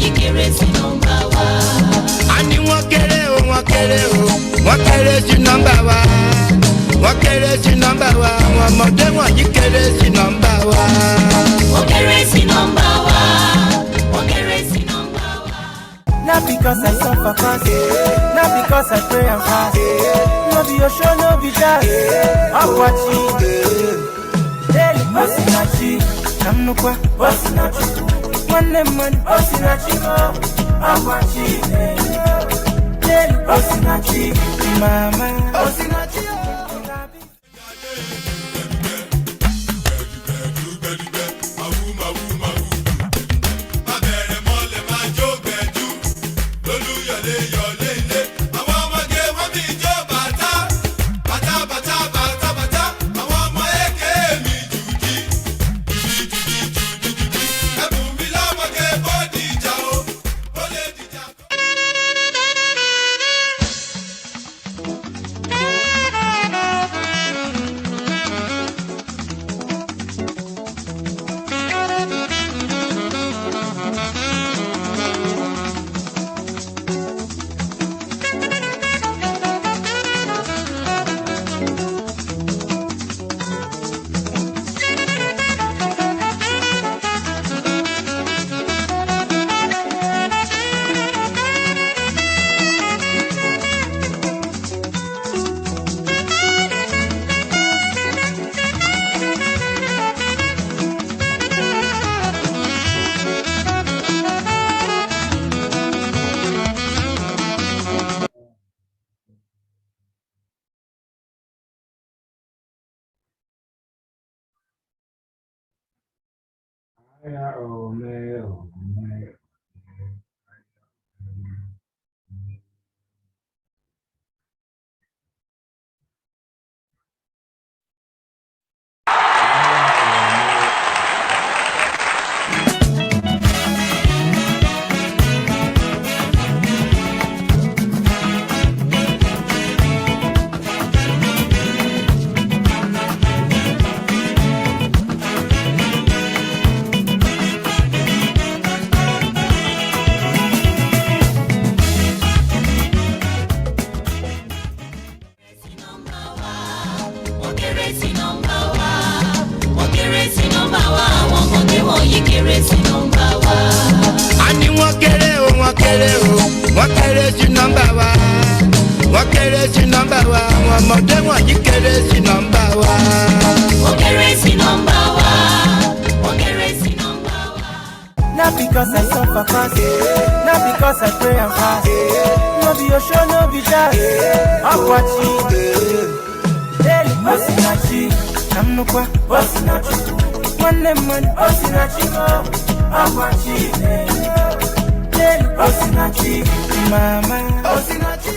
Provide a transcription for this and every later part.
yìí kéré sí nọ́mbà wa. A ní wọ́n kéré o, wọ́n kéré o, wọ́n kéré sí nọ́mbà wa. Wọ́n kéré sí nọ́mbà wa, àwọn ọmọdé wọ̀nyí kéré sí nọ́mbà wa. Wọ́n kéré sí nọ́mbà wa. Wọ́n kéré sí nọ́mbà wa. Not because I suffer fast, not because I pray and fast. No be your show, no be that. I'm watching. Daily, Osinachi, I'm no kwa, Osinachi. One lemon, Osinachi, I'm watching. Daily, Osinachi, mama, Osinachi. A ní wọ́n kéré o, wọ́n kéré o, wọ́n kéré sí nọ́mbà wa. Wọ́n kéré sí nọ́mbà wa, àwọn ọmọdé wọ̀nyí kéré sí nọ́mbà wa. Wọ́n kéré sí nọ́mbà wa. Wọ́n kéré sí nọ́mbà wa. Not because I suffer fast, not because I pray and fast. No be your show, no be that. I'm watching. Daily, Osinachi, I'm no kwa, Osinachi. One lemon, Osinachi, I'm watching. Daily, Osinachi, mama, Osinachi.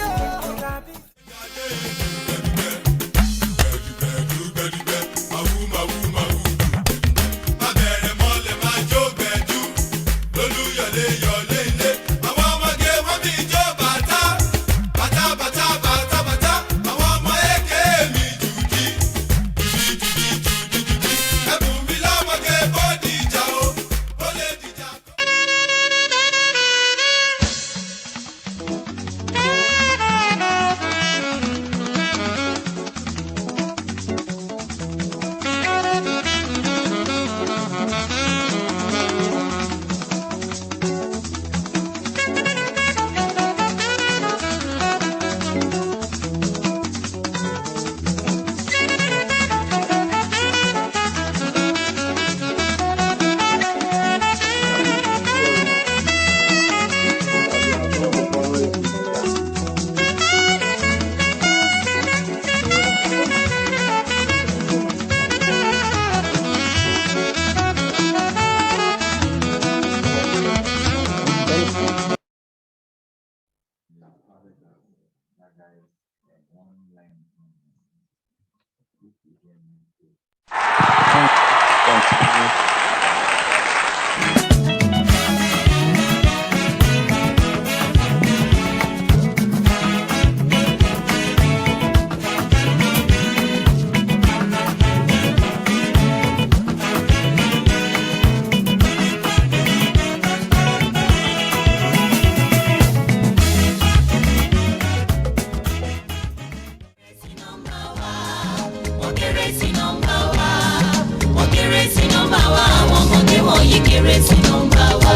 kéré sí nọ́mbà wa.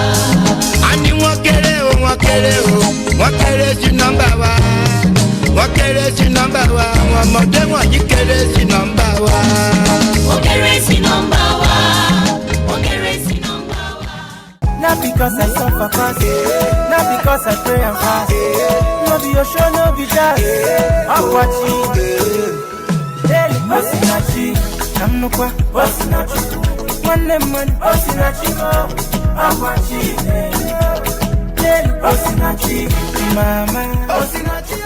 Àní wọ́n kéré o, wọ́n kéré o, wọ́n kéré sí nọ́mbà wa. Wọ́n kéré sí nọ́mbà wa, àwọn ọmọdé wọ̀nyí kéré sí nọ́mbà wa. Wọ́n kéré sí nọ́mbà wa. Wọ́n kéré sí nọ́mbà wa. Not because I suffer fast, not because I pray and fast. No be your show, no be that. I'm watching. Hey, Osinachi, I'm no kwa. Osinachi, man, Osinachi, I'm watching. Hey, Osinachi, mama, Osinachi.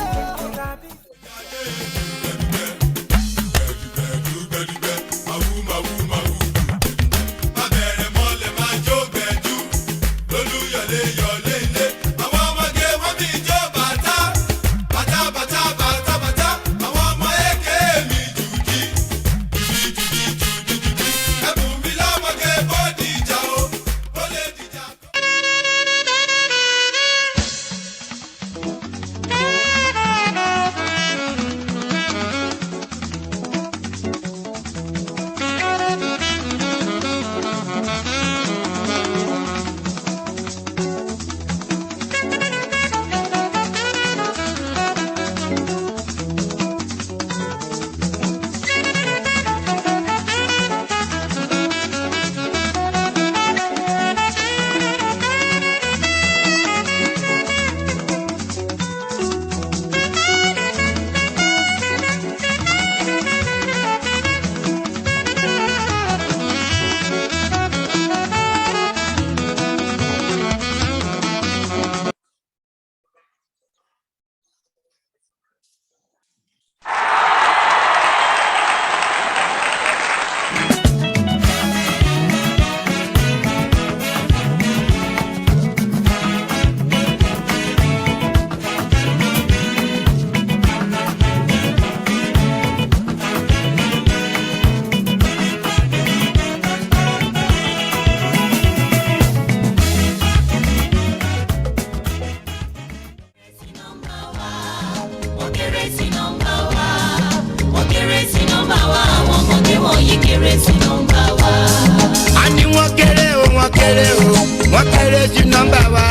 Àní wọ́n kéré o, wọ́n kéré o, wọ́n kéré sí nọ́mbà wa.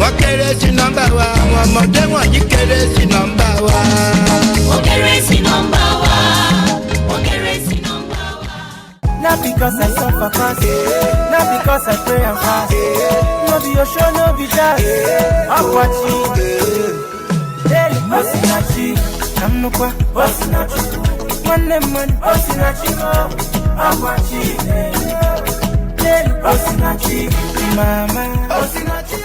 Wọ́n kéré sí nọ́mbà wa, àwọn ọmọdé wọ̀nyí kéré sí nọ́mbà wa. Wọ́n kéré sí nọ́mbà wa. Wọ́n kéré sí nọ́mbà wa. Not because I suffer fast, not because I pray and fast. No be your show, no be that. I'm watching. Hey, Osinachi, I'm no kwa. Osinachi, man, Osinachi, I'm watching. Hey, Osinachi, mama, Osinachi.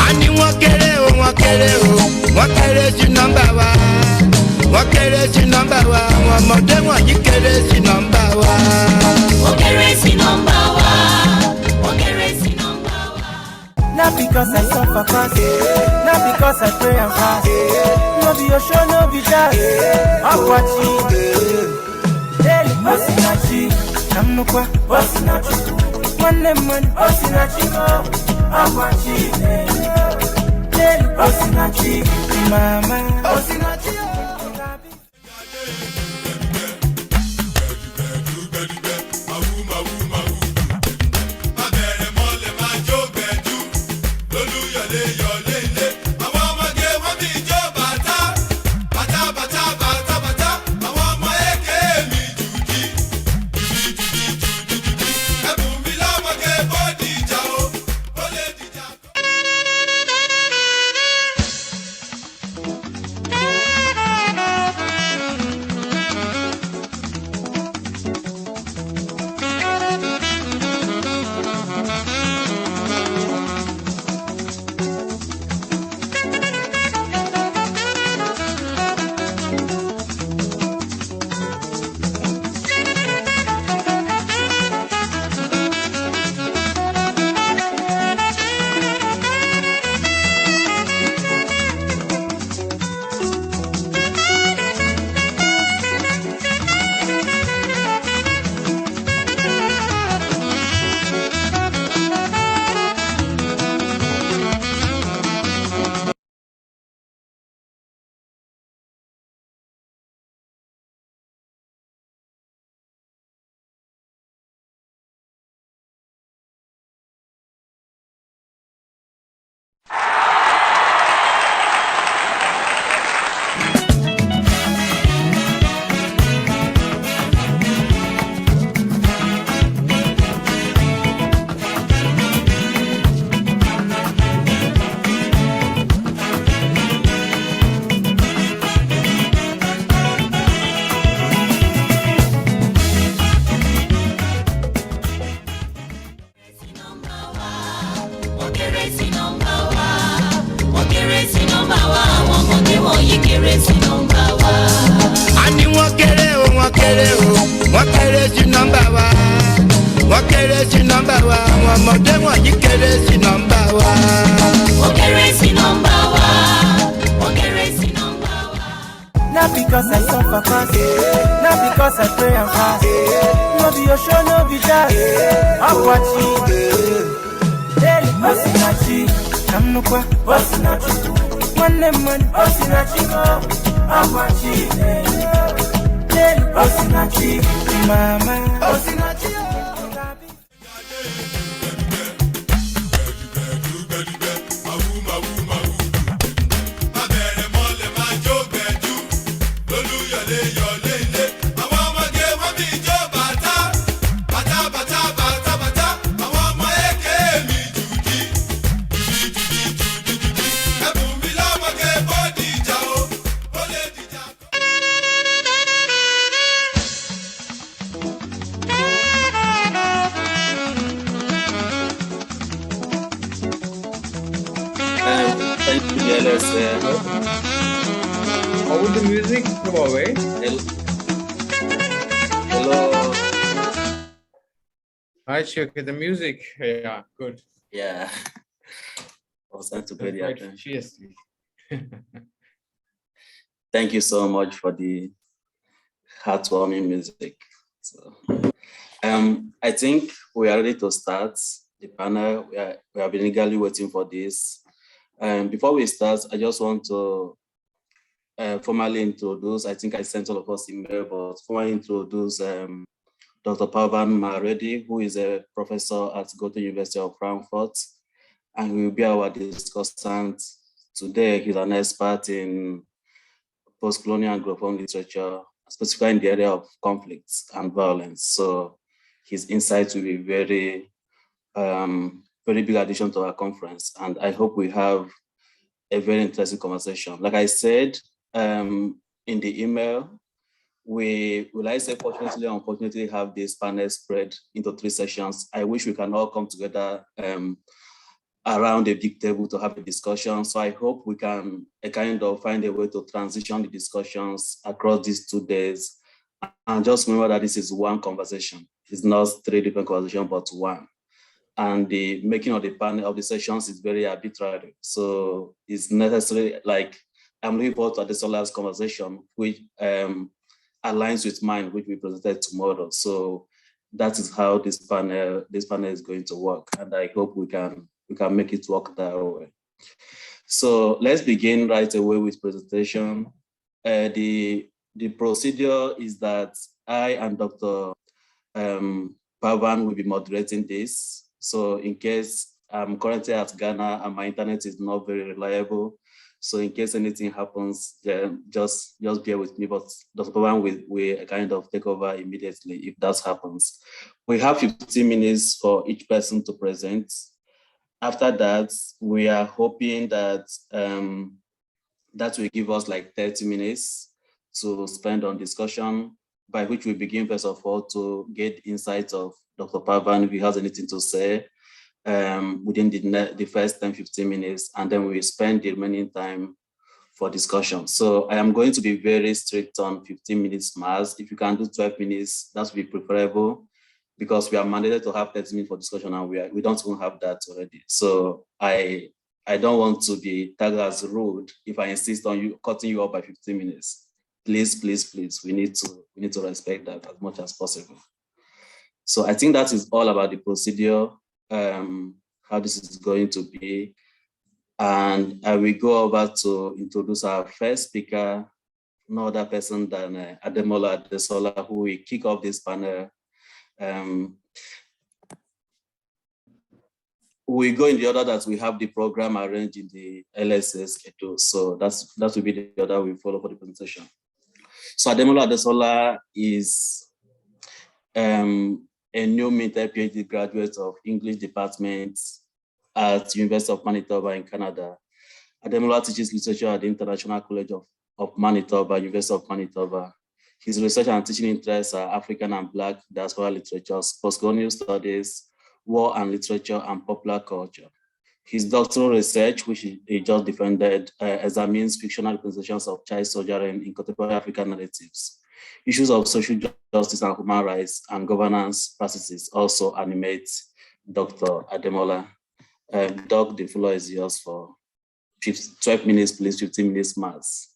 Àní wọ́n kéré o, wọ́n kéré o, wọ́n kéré. kéré sí nọ́mbà wa. Wọ́n kéré sí nọ́mbà wa. Àwọn ọmọdé wọ̀nyí kéré sí nọ́mbà wa. Wọ́n kéré sí nọ́mbà wa. Wọ́n kéré sí nọ́mbà wa. Not because I suffer fast, not because I pray and fast. No be your show, no be that. I'm watching. Hey, Osinachi, I'm no kwa, Osinachi. One lemon, Osinachi, I'm watching. Hey, Osinachi, mama, Osinachi. Wọ́n kéré sí nọ́mbà wa. Wọ́n kéré sí nọ́mbà wa. Àwọn ọmọdé wọ̀nyí kéré sí nọ́mbà wa. Wọ́n kéré sí nọ́mbà wa. Wọ́n kéré sí nọ́mbà wa. Not because I suffer fast, not because I pray and fast. No be your show, no be that. I'm watching. Hey, Osinachi, I'm no kwa, Osinachi. One lemon, Osinachi, I'm watching. Hey, Osinachi, mama, Osinachi. Thank you, the LSA. How would the music come away? Hello. Hi, okay, the music. Yeah, good. Yeah. I was trying to pay the Quite attention. fiercely. Thank you so much for the heartwarming music. So, I think we are ready to start the panel. We have been eagerly waiting for this. Before we start, I just want to formally introduce, I think I sent all of us email, but formally introduce Dr. Pavan Maredi, who is a professor at Goethe University of Frankfurt, and he will be our discussant today. He's an expert in post-colonial and Anglophone literature, specifically in the area of conflicts and violence. So his insights will be very big addition to our conference. And I hope we have a very interesting conversation. Like I said in the email, we will, I say, fortunately, unfortunately, have this panel spread into 3 sessions. I wish we can all come together around a big table to have a discussion. So I hope we can kind of find a way to transition the discussions across these 2 days. And just remember that this is one conversation. It's not 3 different conversations, but one. And the making of the panel of the sessions is very arbitrary. So it's necessary, like I'm looking forward to Adesola's conversation, which aligns with mine, which we presented tomorrow. So that is how this panel is going to work. And I hope we can make it work that way. So let's begin right away with presentation. The procedure is that I and Dr. Pavan will be moderating this. So in case I'm currently at Ghana and my internet is not very reliable, so in case anything happens, then just bear with me, but Dr. Pavan will kind of take over immediately if that happens. We have 15 minutes for each person to present. After that, we are hoping that that will give us like 30 minutes to spend on discussion, by which we begin first of all to get insights of Dr. Pavan if he has anything to say within the first 10-15 minutes, and then we spend the remaining time for discussion. So I am going to be very strict on 15 minutes max. If you can do 12 minutes, that would be preferable, because we are mandated to have 30 minutes for discussion, and we don't even have that already. So I don't want to be tagged as rude if I insist on you cutting you off by 15 minutes. Please, please, please, we need to respect that as much as possible. So I think that is all about the procedure, how this is going to be. And I will go over to introduce our first speaker, no other person than Ademola Adesola, who will kick off this panel. We go in the order that we have the program arranged in the LSA schedule. So that will be the order we follow for the presentation. So Ademola Adesola is a new minted PhD graduate of English department at University of Manitoba in Canada. Ademola teaches literature at the International College of Manitoba, University of Manitoba. His research and teaching interests are African and Black diaspora literatures, postcolonial studies, war and literature, and popular culture. His doctoral research, which he just defended, examines fictional representations of child soldiering in contemporary African narratives. Issues of social justice and human rights and governance practices also animate Dr. Ademola. Doc, the floor is yours for 12 minutes, please, 15 minutes max.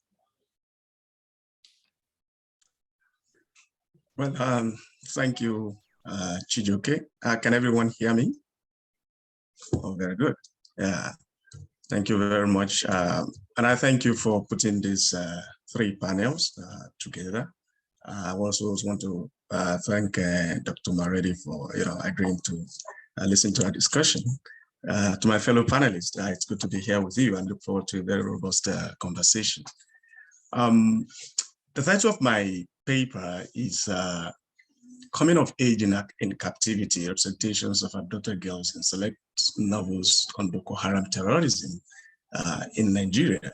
Well, thank you, Chijoke. Can everyone hear me? Oh, very good. Yeah, thank you very much. And I thank you for putting these 3 panels together. I also want to thank Dr. Maredi for agreeing to listen to our discussion. To my fellow panelists, it's good to be here with you and look forward to a very robust conversation. The title of my paper is Coming of Age in Captivity, Representations of Abducted Girls in Select Novels on Boko Haram Terrorism in Nigeria.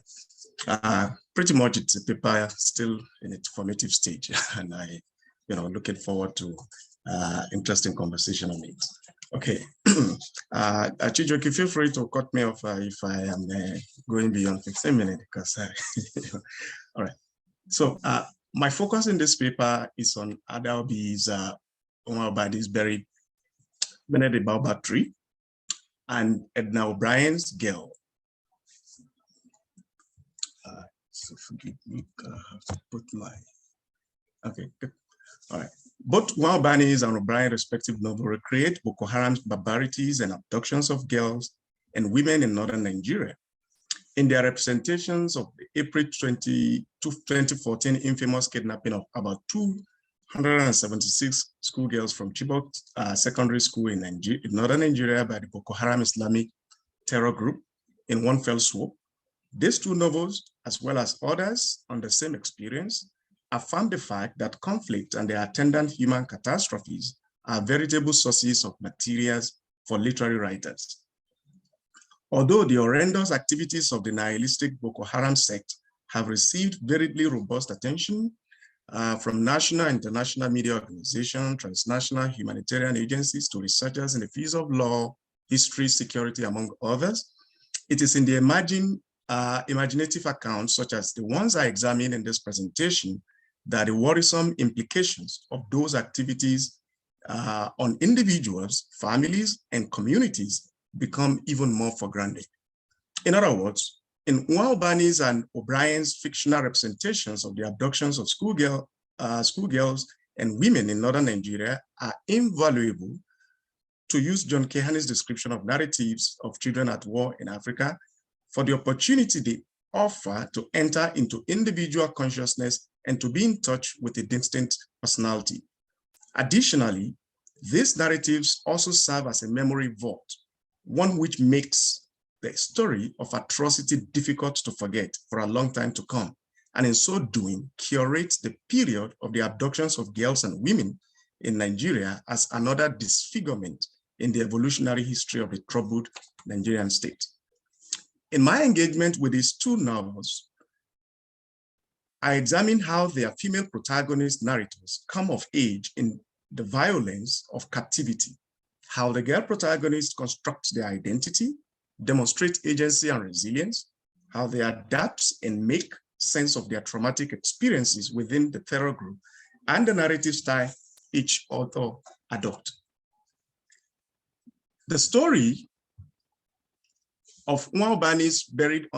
Pretty much it's a paper still in its formative stage, and I, looking forward to interesting conversation on it. Okay, Chijoke, feel free to cut me off if I am going beyond 15 minutes, because all right. So my focus in this paper is on Adalbi's Omar-Badi's buried beneath the baobab tree, and Edna O'Brien's Girl. So forgive me, I have to put my, okay, good. All right. Both Omar-Badi's and O'Brien respective novels recreate Boko Haram's barbarities and abductions of girls and women in northern Nigeria. In their representations of the April 2014 infamous kidnapping of about 276 schoolgirls from Chibok Secondary School in northern Nigeria by the Boko Haram Islamic terror group in one fell swoop, these 2 novels, as well as others on the same experience, affirm the fact that conflict and the attendant human catastrophes are veritable sources of materials for literary writers. Although the horrendous activities of the nihilistic Boko Haram sect have received very robust attention from national and international media organizations, transnational humanitarian agencies, to researchers in the fields of law, history, security, among others. It is in the imaginative accounts, such as the ones I examine in this presentation, that the worrisome implications of those activities on individuals, families, and communities become even more foregrounded. In other words, in Nwabani's and O'Brien's fictional representations of the abductions of schoolgirls and women in northern Nigeria are invaluable, to use John Kehan's description of narratives of children at war in Africa, for the opportunity they offer to enter into individual consciousness and to be in touch with a distinct personality. Additionally, these narratives also serve as a memory vault, one which makes the story of atrocity difficult to forget for a long time to come, and in so doing, curates the period of the abductions of girls and women in Nigeria as another disfigurement in the evolutionary history of the troubled Nigerian state. In my engagement with these two novels, I examine how their female protagonist narrators come of age in the violence of captivity, how the girl protagonists construct their identity, demonstrate agency and resilience, how they adapt and make sense of their traumatic experiences within the terror group, and the narrative style each author adopts. The story of Nwabani's buried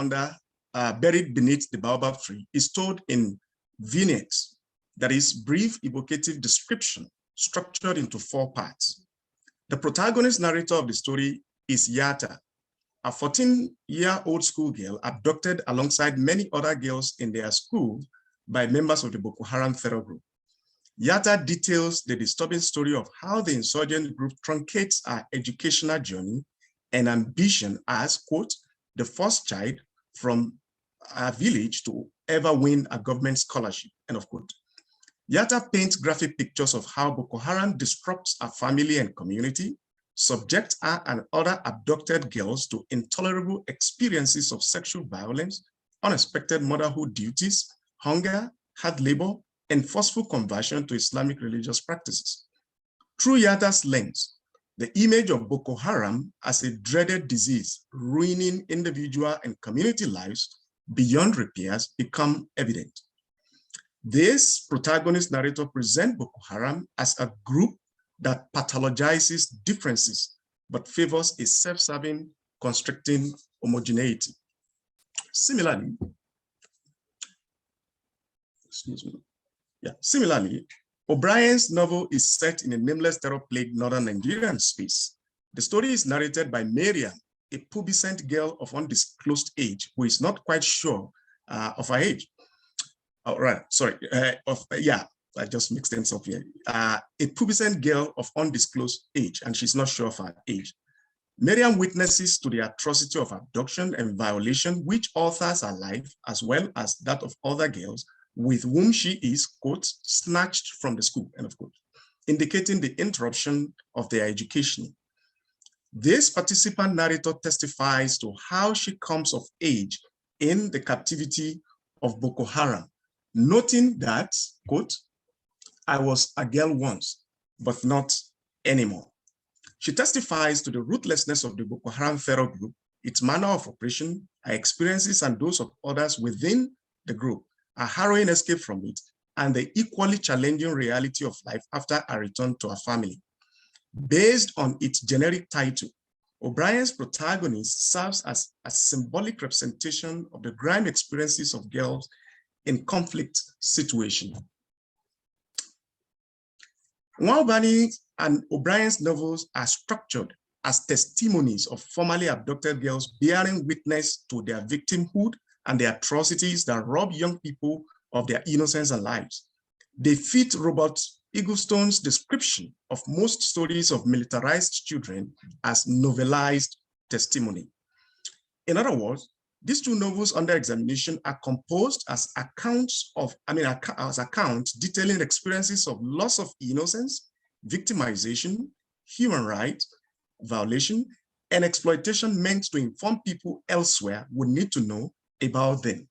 beneath the baobab tree is told in vignettes, that is, brief evocative description structured into 4 parts. The protagonist narrator of the story is Yatta, a 14-year-old schoolgirl abducted alongside many other girls in their school by members of the Boko Haram terror group. Yatta details the disturbing story of how the insurgent group truncates our educational journey and ambition as, quote, the first child from a village to ever win a government scholarship, end of quote. Yatta paints graphic pictures of how Boko Haram disrupts a family and community, subjects her and other abducted girls to intolerable experiences of sexual violence, unexpected motherhood duties, hunger, hard labor, and forceful conversion to Islamic religious practices. Through Yatta's lens, the image of Boko Haram as a dreaded disease ruining individual and community lives beyond repairs become evident. This protagonist narrator presents Boko Haram as a group that pathologizes differences, but favors a self-serving, constricting homogeneity. Similarly, O'Brien's novel is set in a nameless terror-plagued northern Nigerian space. The story is narrated by Mariam, a pubescent girl of undisclosed age who is not quite sure of her age. I just mixed things up here. A pubescent girl of undisclosed age, and she's not sure of her age. Mariam witnesses to the atrocity of abduction and violation, which authors her life, as well as that of other girls with whom she is, quote, snatched from the school, end of quote, indicating the interruption of their education. This participant narrator testifies to how she comes of age in the captivity of Boko Haram, noting that, quote, I was a girl once, but not anymore. She testifies to the ruthlessness of the Boko Haram terror group, its manner of operation, her experiences and those of others within the group, a harrowing escape from it, and the equally challenging reality of life after a return to her family. Based on its generic title, O'Brien's protagonist serves as a symbolic representation of the grime experiences of girls in conflict situations. Nwabani and O'Brien's novels are structured as testimonies of formerly abducted girls bearing witness to their victimhood and the atrocities that rob young people of their innocence and lives. They fit Robert Eaglestone's description of most stories of militarized children as novelized testimony. In other words, these two novels under examination are composed as accounts detailing experiences of loss of innocence, victimization, human rights violation, and exploitation meant to inform people elsewhere who need to know about them.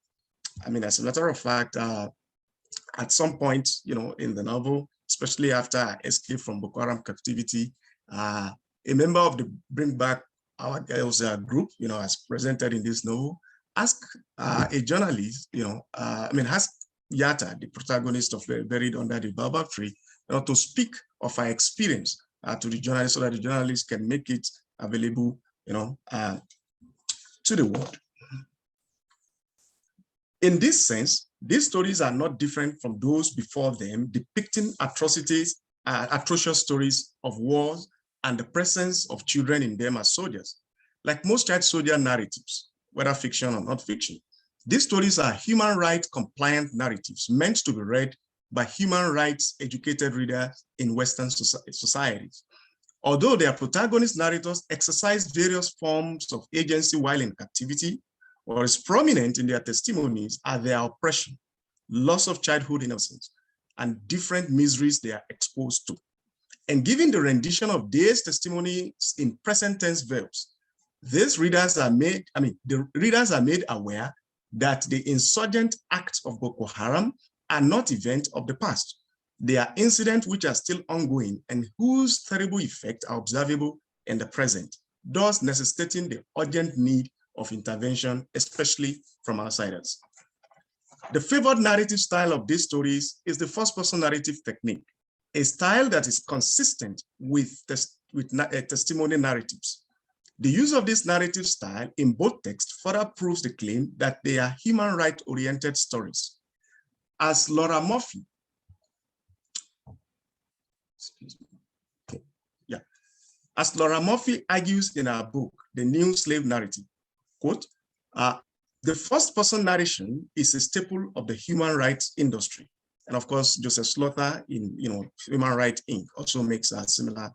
As a matter of fact, at some point, in the novel, especially after I escaped from Boko Haram captivity, a member of the Bring Back Our Girls group, as presented in this novel, asked a journalist, asked Yatta, the protagonist of Buried Under the Baobab Tree, to speak of her experience to the journalist so that the journalist can make it available, to the world. In this sense, these stories are not different from those before them, depicting atrocious stories of wars and the presence of children in them as soldiers. Like most child soldier narratives, whether fiction or not fiction, these stories are human rights compliant narratives meant to be read by human rights educated readers in Western societies. Although their protagonist narrators exercise various forms of agency while in captivity, what is prominent in their testimonies are their oppression, loss of childhood innocence, and different miseries they are exposed to. And given the rendition of these testimonies in present tense verbs, the readers are made aware that the insurgent acts of Boko Haram are not events of the past. They are incidents which are still ongoing and whose terrible effects are observable in the present, thus necessitating the urgent need of intervention, especially from outsiders. The favored narrative style of these stories is the first-person narrative technique, a style that is consistent with testimony narratives. The use of this narrative style in both texts further proves the claim that they are human rights-oriented stories. As Laura Murphy, as Laura Murphy argues in her book, The New Slave Narrative, quote, the first-person narration is a staple of the human rights industry. And of course, Joseph Slaughter in Human Rights Inc. also makes a similar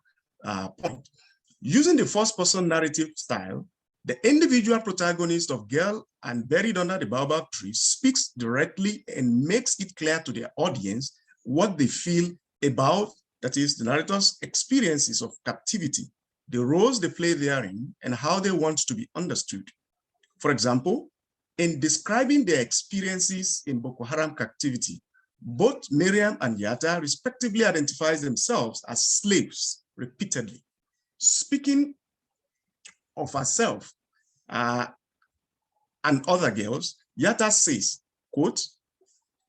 point. Using the first-person narrative style, the individual protagonist of Girl and Buried Under the Baobab Tree speaks directly and makes it clear to their audience what they feel about, that is, the narrator's experiences of captivity, the roles they play therein, and how they want to be understood. For example, in describing their experiences in Boko Haram captivity, both Miriam and Yatta respectively identify themselves as slaves repeatedly. Speaking of herself and other girls, Yatta says, quote,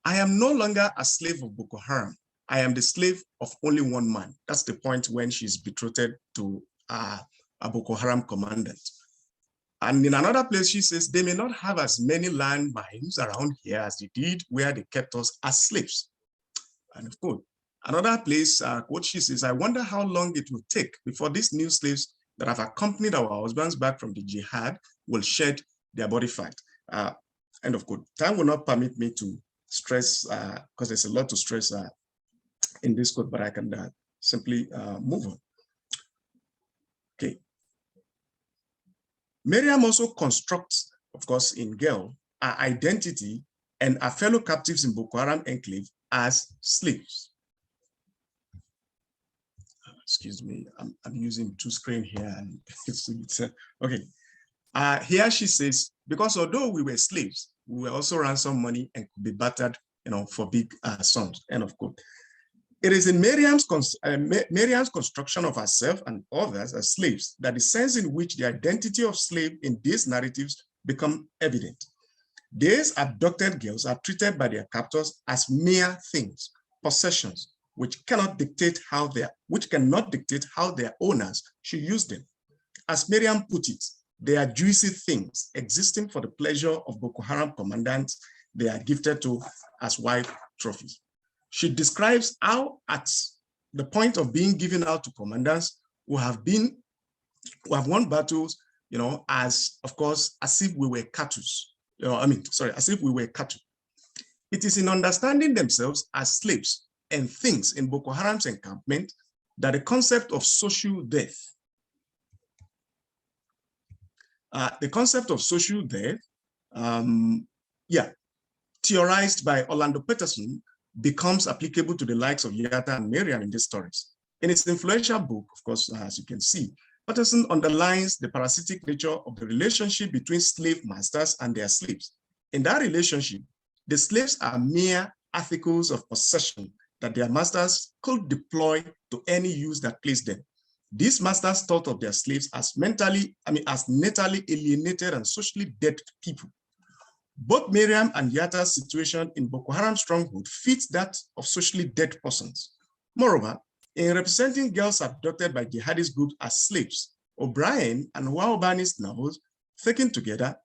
I am no longer a slave of Boko Haram. I am the slave of only one man. That's the point when she's betrothed to a Boko Haram commandant. And in another place, she says, they may not have as many landmines around here as they did where they kept us as slaves. And of course, another place, quote, she says, I wonder how long it will take before these new slaves that have accompanied our husbands back from the jihad will shed their body fat. End of quote. Time will not permit me to stress, because there's a lot to stress in this quote, but I can simply move on. Okay. Miriam also constructs, of course, in Girl, our identity and our fellow captives in Boko Haram enclave as slaves. Excuse me, I'm using two screens here. And okay. Here she says, because although we were slaves, we were also ransom money and could be battered, for big sums. End of quote. It is in Miriam's construction of herself and others as slaves that the sense in which the identity of slave in these narratives become evident. These abducted girls are treated by their captors as mere things, possessions, which cannot dictate how their owners should use them. As Miriam put it, they are juicy things existing for the pleasure of Boko Haram commandants they are gifted to as wife trophies. She describes how at the point of being given out to commandants who have won battles, as if we were cattle. As if we were cattle. It is in understanding themselves as slaves and things in Boko Haram's encampment that the concept of social death, theorized by Orlando Peterson, becomes applicable to the likes of Yatta and Miriam in these stories. In its influential book, of course, as you can see, Peterson underlines the parasitic nature of the relationship between slave masters and their slaves. In that relationship, the slaves are mere articles of possession that their masters could deploy to any use that pleased them. These masters thought of their slaves as mentally alienated and socially dead people. Both Miriam and Yatta's situation in Boko Haram stronghold fits that of socially dead persons. Moreover, in representing girls abducted by jihadist groups as slaves, O'Brien and Waobani's novels, taken together,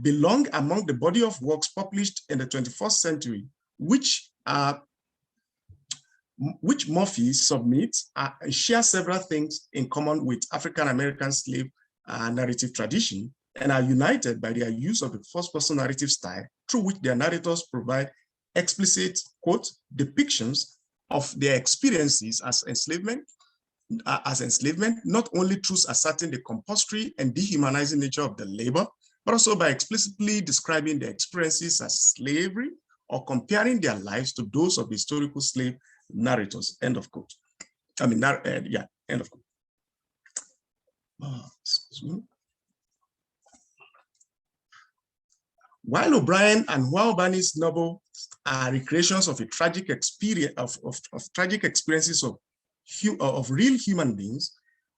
belong among the body of works published in the 21st century, which Murphy submits share several things in common with African-American slave narrative tradition and are united by their use of the first-person narrative style through which their narrators provide explicit, quote, depictions of their experiences as enslavement, not only through asserting the compulsory and dehumanizing nature of the labor, but also by explicitly describing their experiences as slavery or comparing their lives to those of the historical slave narrators, end of quote. End of quote. Excuse me. While O'Brien and Waobani's novel are recreations of a tragic experience tragic experiences of real human beings,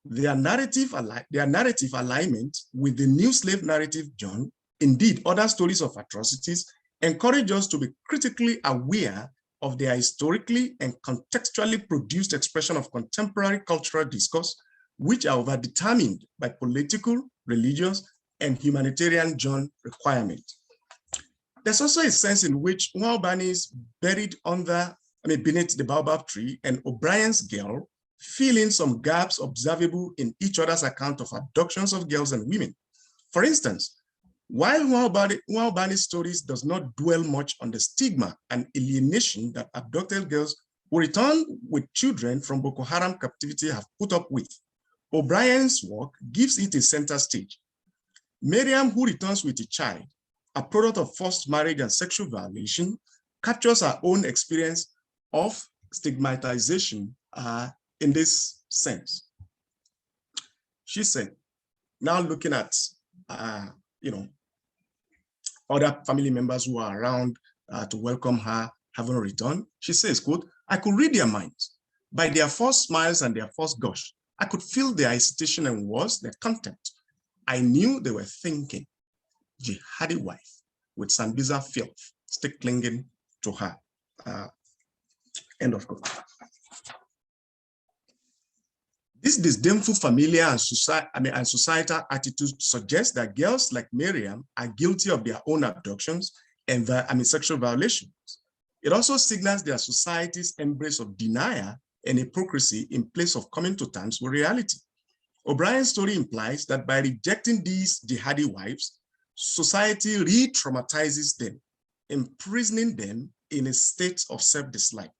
their narrative alignment with the new slave narrative genre, indeed other stories of atrocities, encourage us to be critically aware of their historically and contextually produced expression of contemporary cultural discourse, which are overdetermined by political, religious, and humanitarian genre requirements. There's also a sense in which Waobani is buried beneath the baobab tree, and O'Brien's girl fill in some gaps observable in each other's account of abductions of girls and women. For instance, while Waobani's stories does not dwell much on the stigma and alienation that abducted girls who return with children from Boko Haram captivity have put up with, O'Brien's work gives it a center stage. Miriam, who returns with a child, a product of forced marriage and sexual violation, captures her own experience of stigmatization in this sense. She said, now looking at other family members who are around to welcome her having returned, she says, quote, I could read their minds. By their first smiles and their first gush, I could feel their hesitation and words, their contempt. I knew they were thinking, jihadi wife with Sambisa filth still clinging to her. End of quote. This disdainful familiar and societal attitude suggests that girls like Miriam are guilty of their own abductions and sexual violations. It also signals their society's embrace of denial and hypocrisy in place of coming to terms with reality. O'Brien's story implies that by rejecting these jihadi wives, society re-traumatizes them, imprisoning them in a state of self-dislike.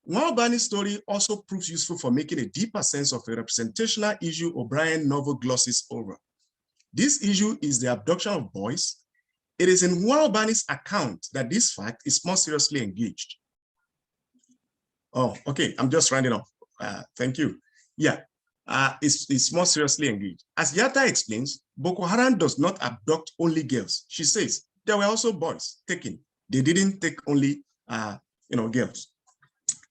Waobani's story also proves useful for making a deeper sense of a representational issue O'Brien novel glosses over. This issue is the abduction of boys. It is in Waobani's account that this fact is more seriously engaged. Oh, okay, I'm just rounding off. Thank you. Yeah, it's more seriously engaged. As Yatta explains, Boko Haram does not abduct only girls. She says there were also boys taken. They didn't take only girls.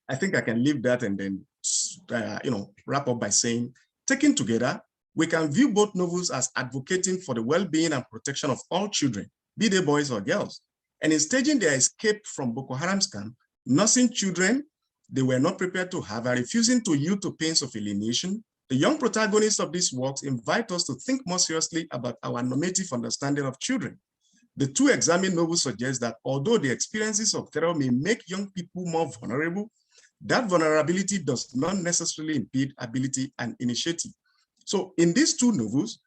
I think I can leave that and then wrap up by saying, taken together, we can view both novels as advocating for the well-being and protection of all children, be they boys or girls. And in staging their escape from Boko Haram's camp, nursing children they were not prepared to have and refusing to yield to pains of alienation, the young protagonists of these works invite us to think more seriously about our normative understanding of children. The two examined novels suggest that although the experiences of terror may make young people more vulnerable, that vulnerability does not necessarily impede ability and initiative. So in these two novels,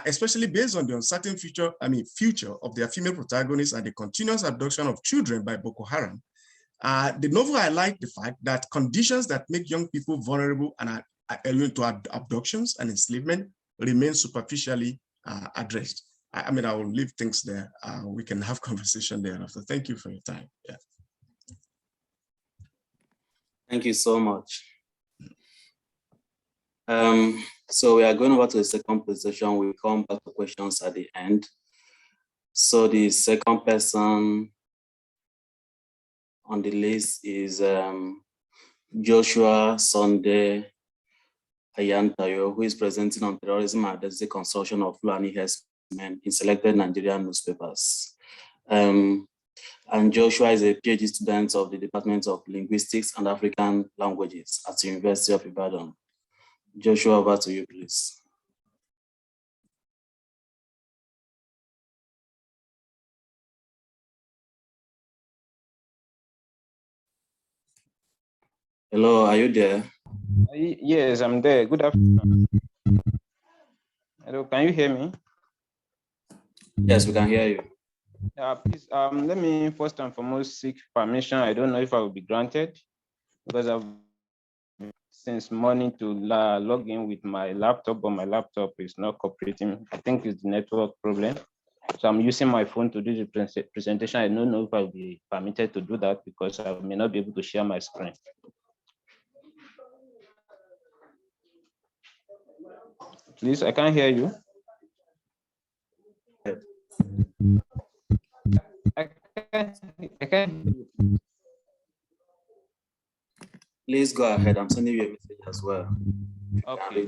especially based on the uncertain future of their female protagonists and the continuous abduction of children by Boko Haram, the novel highlights the fact that conditions that make young people vulnerable and to abductions and enslavement remain superficially addressed. I will leave things there. We can have conversation thereafter. Thank you for your time. Yeah. Thank you so much. So we are going over to the second position. We'll come back to questions at the end. So the second person on the list is Joshua Sunday Ayan Tayo, who is presenting on terrorism and the consumption of Fulani herdsmen in selected Nigerian newspapers. And Joshua is a PhD student of the Department of Linguistics and African Languages at the University of Ibadan. Joshua, over to you, please. Hello, are you there? Yes, I'm there. Good afternoon. Hello, can you hear me? Yes, we can hear you. Please, let me first and foremost seek permission. I don't know if I will be granted because I've since morning to log in with my laptop, but my laptop is not cooperating. I think it's the network problem. So I'm using my phone to do the presentation. I don't know if I'll be permitted to do that because I may not be able to share my screen. Please, I can't hear you. I can't. Please go ahead. I'm sending you a message as well. Okay.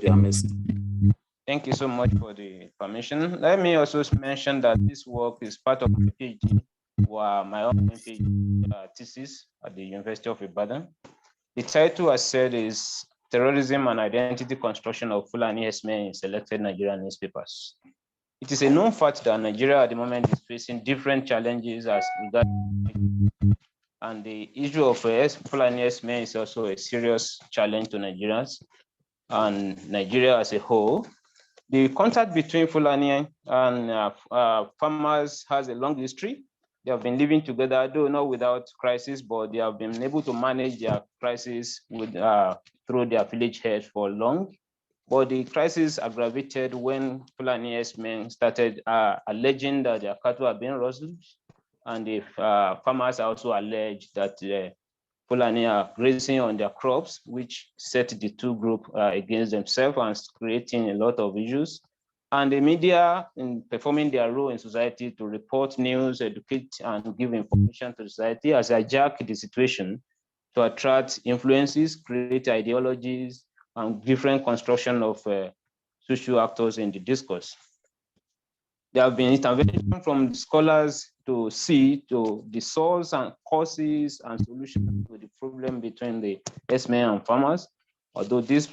Thank you so much for the permission. Let me also mention that this work is part of my PhD, or my own PhD thesis at the University of Ibadan. The title, as said, is Terrorism and Identity Construction of Fulani herdsmen in Selected Nigerian Newspapers. It is a known fact that Nigeria at the moment is facing different challenges as regards, and the issue of Fulani herdsmen is also a serious challenge to Nigerians and Nigeria as a whole. The contact between Fulani and farmers has a long history. They have been living together, though not without crisis, but they have been able to manage their crisis with, through their village heads for long. But the crisis aggravated when Fulani herdsmen started alleging that their cattle are being rustled, and the farmers also alleged that Fulani are grazing on their crops, which set the two groups against themselves and creating a lot of issues. And the media, in performing their role in society to report news, educate, and give information to society, has hijacked the situation to attract influences, create ideologies, and different construction of social actors in the discourse. There have been intervention from scholars to see to the source and causes and solutions to the problem between the herdsmen and farmers. Although this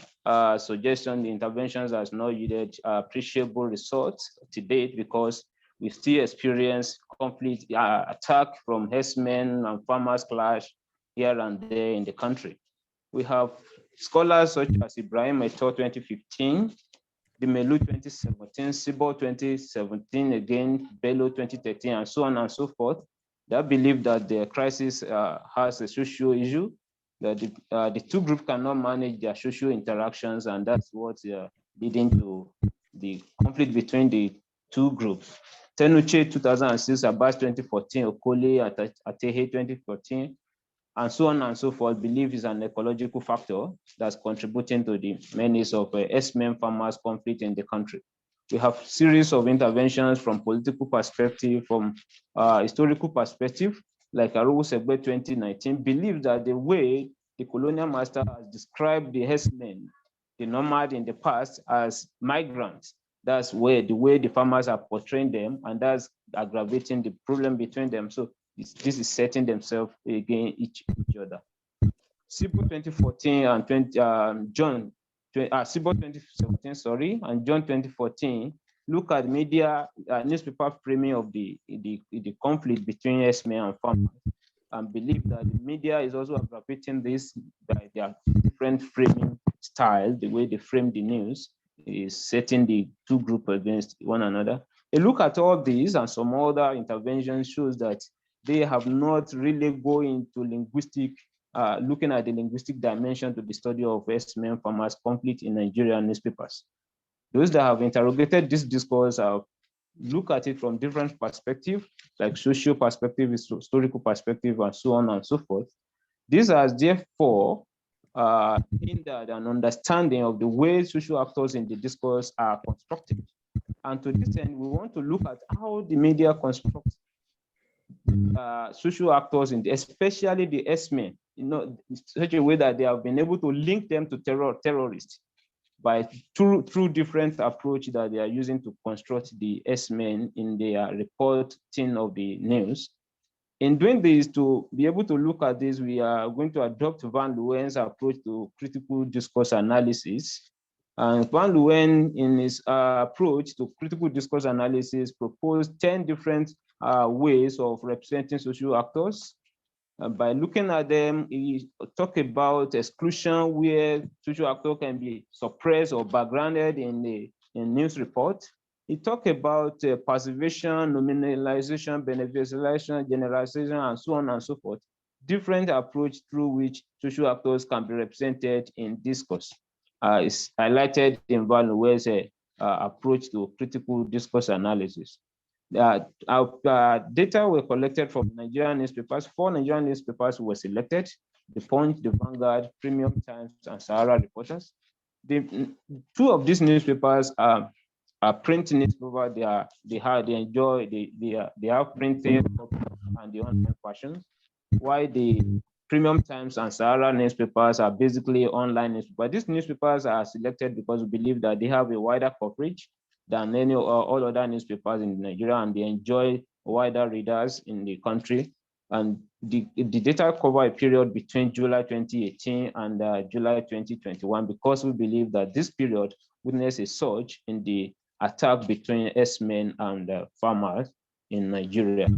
suggestion, the interventions has not yielded appreciable results to date because we still experience complete attack from herdsmen and farmers clash here and there in the country. We have scholars such as Ibrahim Eto 2015, the Melu 2017, Sibo 2017, again, Bello 2013, and so on and so forth. They believe that the crisis has a social issue, that the two groups cannot manage their social interactions, and that's what's leading to the conflict between the two groups. Tenuche 2006, Abbas 2014, Okole Atehe 2014, and so on and so forth, believe is an ecological factor that's contributing to the menace of herdsmen farmers conflict in the country. We have series of interventions from political perspective, from historical perspective, like Arugu Segbe 2019, believe that the way the colonial master has described the herdsmen, the nomad in the past, as migrants, that's where the way the farmers are portraying them, and that's aggravating the problem between them. So this is setting themselves against each other. Sibo 2014 and Sibo 2017, sorry, and John 2014, look at media newspaper framing of the conflict between herdsmen and farmers, and believe that the media is also aggravating this by their different framing style. The way they frame the news is setting the two groups against one another. A look at all these and some other interventions shows that they have not really go into linguistic, looking at the linguistic dimension to the study of herdsmen farmers conflict in Nigerian newspapers. Those that have interrogated this discourse have looked at it from different perspectives, like social perspective, historical perspective, and so on and so forth. This has therefore hindered an understanding of the way social actors in the discourse are constructed. And to this end, we want to look at how the media constructs social actors, especially the herdsmen, in such a way that they have been able to link them to terrorists. by through different approach that they are using to construct the S-men in their reporting of the news. In doing this, to be able to look at this, we are going to adopt Van Leeuwen's approach to critical discourse analysis. And Van Leeuwen, in his approach to critical discourse analysis, proposed 10 different ways of representing social actors. By looking at them, he talk about exclusion, where social actor can be suppressed or backgrounded in the news report. He talked about passivation, nominalization, beneficialization, generalization, and so on and so forth. Different approach through which social actors can be represented in discourse is highlighted in Van Leeuwen's approach to critical discourse analysis. Our data were collected from Nigerian newspapers. 4 Nigerian newspapers were selected: The Punch, The Vanguard, Premium Times, and Sahara Reporters. 2 of these newspapers are print newspapers. They have printed and the online versions, while the Premium Times and Sahara newspapers are basically online newspapers. These newspapers are selected because we believe that they have a wider coverage than any all other newspapers in Nigeria, and they enjoy wider readers in the country. And the data cover a period between July 2018 and July 2021, because we believe that this period witnessed a surge in the attack between S-men and farmers in Nigeria.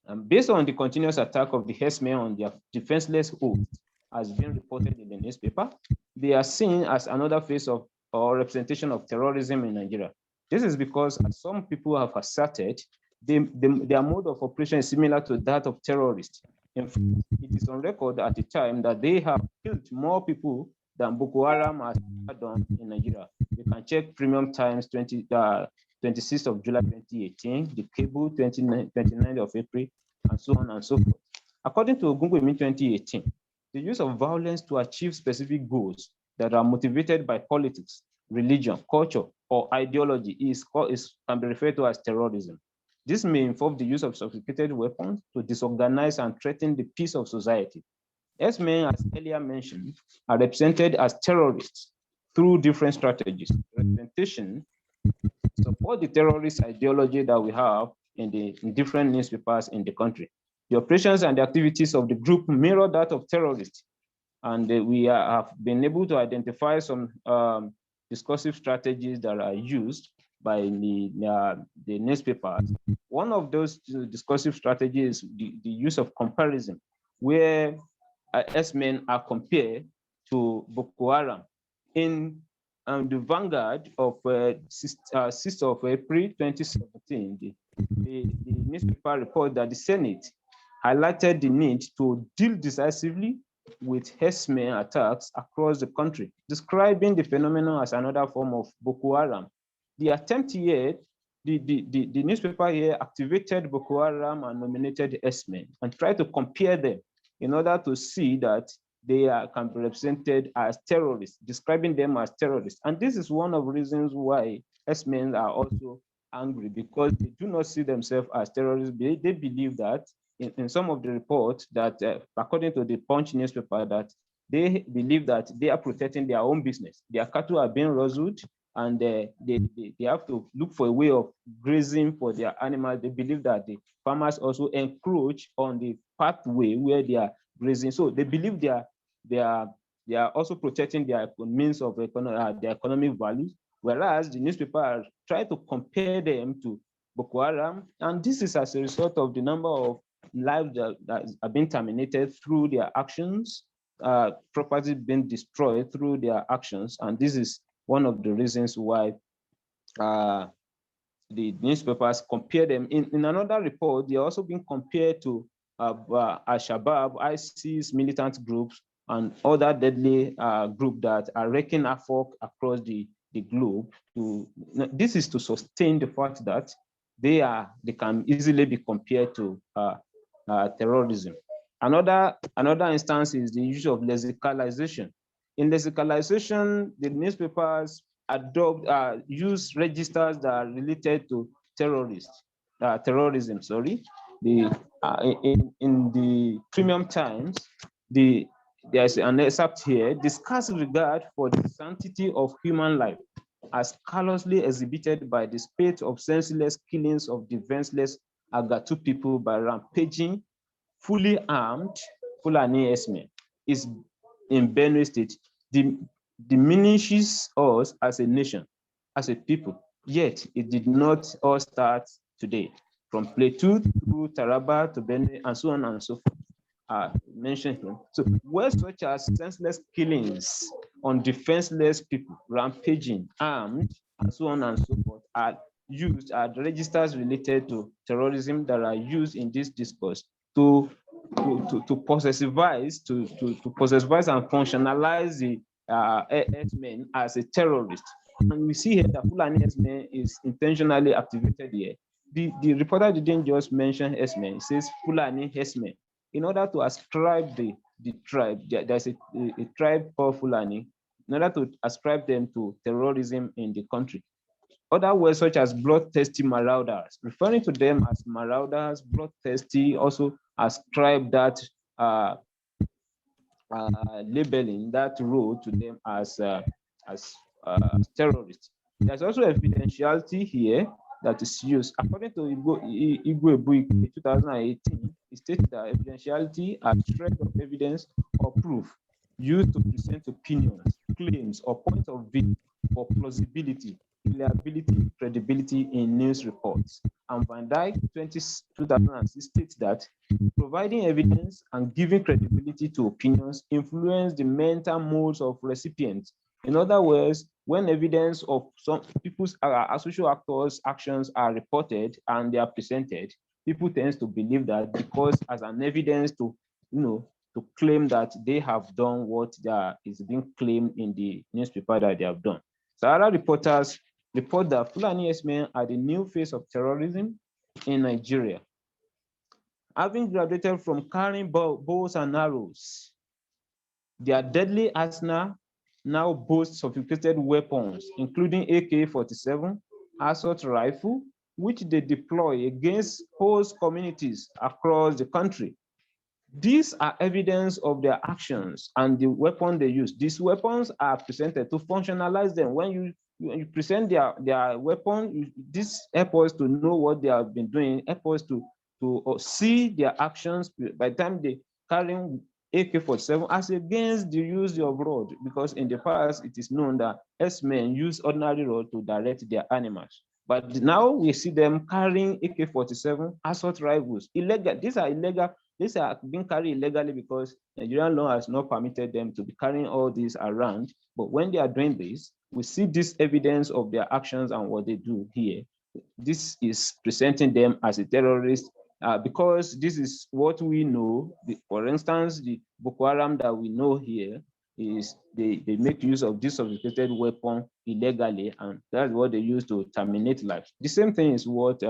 And based on the continuous attack of the S-men on their defenseless hosts, as been reported in the newspaper, they are seen as another face of or representation of terrorism in Nigeria. This is because, as some people have asserted, their mode of operation is similar to that of terrorists. In fact, it is on record at the time that they have killed more people than Boko Haram has done in Nigeria. You can check Premium Times 26th of July 2018, the Cable 29th of April, and so on and so forth. According to Ogungbemi 2018, the use of violence to achieve specific goals that are motivated by politics, religion, culture, or ideology can be referred to as terrorism. This may involve the use of sophisticated weapons to disorganize and threaten the peace of society. S-men, as earlier mentioned, are represented as terrorists through different strategies. Representation support the terrorist ideology that we have in different newspapers in the country. The operations and the activities of the group mirror that of terrorists, and we have been able to identify some discursive strategies that are used by the newspapers. One of those discursive strategies is the use of comparison, where S-men are compared to Boko Haram. In the Vanguard of 6th of April 2017, the newspaper report that the Senate highlighted the need to deal decisively with S-men attacks across the country, describing the phenomenon as another form of Boko Haram. The attempt here, the newspaper here activated Boko Haram and nominated S-men and tried to compare them in order to see that they can be represented as terrorists, describing them as terrorists. And this is one of the reasons why S-men are also angry, because they do not see themselves as terrorists. They believe that in some of the reports that, according to the Punch newspaper, that they believe that they are protecting their own business. Their cattle are being rustled, and they have to look for a way of grazing for their animals. They believe that the farmers also encroach on the pathway where they are grazing. So they believe they are also protecting their means of their economic values, whereas the newspaper try to compare them to Boko Haram. And this is as a result of the number of lives that have been terminated through their actions, property being destroyed through their actions. And this is one of the reasons why the newspapers compare them. In another report, they are also being compared to Al-Shabaab, ISIS militant groups, and other deadly groups that are wreaking havoc across the globe. This is to sustain the fact that they can easily be compared to terrorism. Another instance is the use of lexicalization. In lexicalization, the newspapers use registers that are related to terrorism. Sorry, in the Premium Times, the there's an excerpt here, discuss regard for the sanctity of human life as callously exhibited by the spate of senseless killings of defenseless Agatu people by rampaging, fully armed Fulani herdsmen is in Benue State diminishes us as a nation, as a people. Yet it did not all start today. From Plateau to Taraba to Benue and so on and so forth. Mentioned here. So words such as senseless killings on defenseless people, rampaging, armed, and so on and so forth are used as registers related to terrorism that are used in this discourse to possessivize and functionalize the herdsmen as a terrorist. And we see here that Fulani herdsmen is intentionally activated here. The reporter didn't just mention herdsmen, it says Fulani herdsmen. In order to ascribe the tribe, there's a tribe called Fulani, in order to ascribe them to terrorism in the country. Other words such as bloodthirsty marauders, referring to them as marauders, bloodthirsty, also ascribe that labeling that role to them as terrorists. There's also evidentiality here that is used. According to Igwe Ebuike 2018, it states that evidentiality are thread of evidence or proof used to present opinions, claims, or points of view for plausibility, reliability, credibility in news reports. And Van Dyke 2006 states that providing evidence and giving credibility to opinions influence the mental modes of recipients. In other words, when evidence of some people's social actors' actions are reported and they are presented, people tend to believe that because as an evidence to claim that they have done what is being claimed in the newspaper that they have done. Sahara reporters report that Fulani herdsmen are the new face of terrorism in Nigeria. Having graduated from carrying bows and arrows, their deadly arsenal now boasts sophisticated weapons, including AK-47, assault rifle, which they deploy against host communities across the country. These are evidence of their actions and the weapon they use. These weapons are presented to functionalize them. When you present their weapon, this helps us to know what they have been doing, helps us to see their actions by the time they carry AK-47 as against the use of rod, because in the past it is known that herdsmen use ordinary rod to direct their animals. But now we see them carrying AK-47, assault rifles, illegal. These are illegal. These are being carried illegally because Nigerian law has not permitted them to be carrying all these around. But when they are doing this, we see this evidence of their actions and what they do here. This is presenting them as a terrorist because this is what we know. For instance, the Boko Haram that we know here is they make use of this sophisticated weapon illegally, and that's what they use to terminate lives. The same thing is what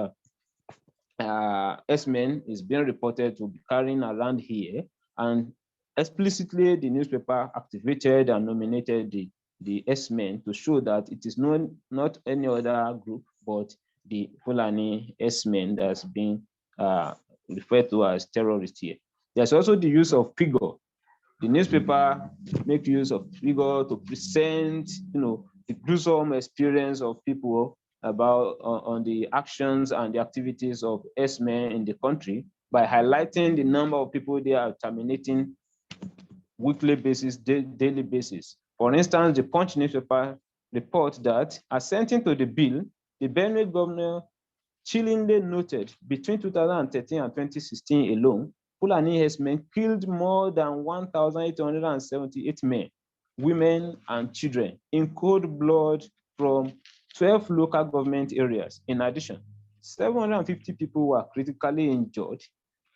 S-Men is being reported to be carrying around here, and explicitly the newspaper activated and nominated the S-Men to show that it is not any other group but the Fulani S-Men that's being referred to as terrorists here. There's also the use of figure. The newspaper make use of figure to present, the gruesome experience of people about on the actions and the activities of S-men in the country by highlighting the number of people they are terminating weekly basis, daily basis. For instance, the Punch newspaper reports that assenting to the bill, the Benue governor chillingly noted between 2013 and 2016 alone, Fulani herdsmen killed more than 1,878 men, women, and children in cold blood from 12 local government areas. In addition, 750 people were critically injured,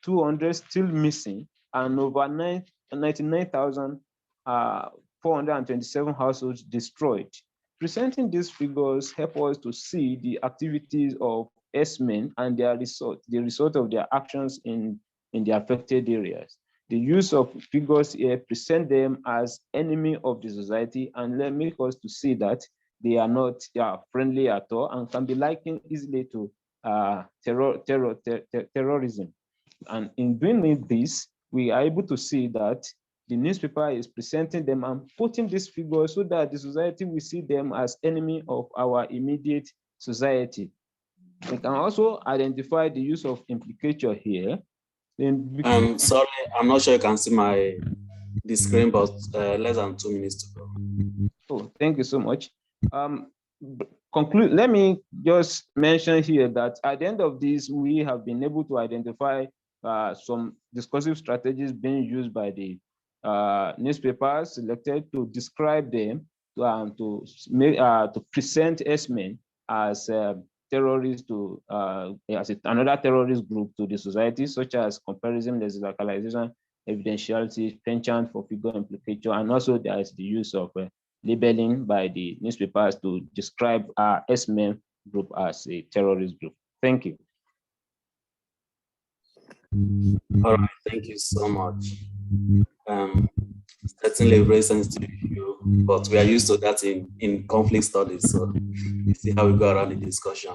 200 still missing, and over 99,427 households destroyed. Presenting these figures help us to see the activities of S-men and the result of their actions in the affected areas. The use of figures here present them as enemy of the society and make us to see that they are not friendly at all and can be likened easily to terrorism. And in doing this, we are able to see that the newspaper is presenting them and putting these figures so that the society will see them as enemy of our immediate society. We can also identify the use of implicature here. Sorry, I'm not sure you can see the screen, but less than 2 minutes to go. Oh, thank you so much. Let me just mention here that at the end of this, we have been able to identify some discursive strategies being used by the newspapers selected to describe them to present S-men as terrorists to another terrorist group to the society, such as comparison, localization, evidentiality, penchant for figure implication, and also there is the use of labeling by the newspapers to describe our S-men group as a terrorist group. Thank you. All right, thank you so much. Certainly a very sensitive issue, but we are used to that in conflict studies, so you see how we go around the discussion.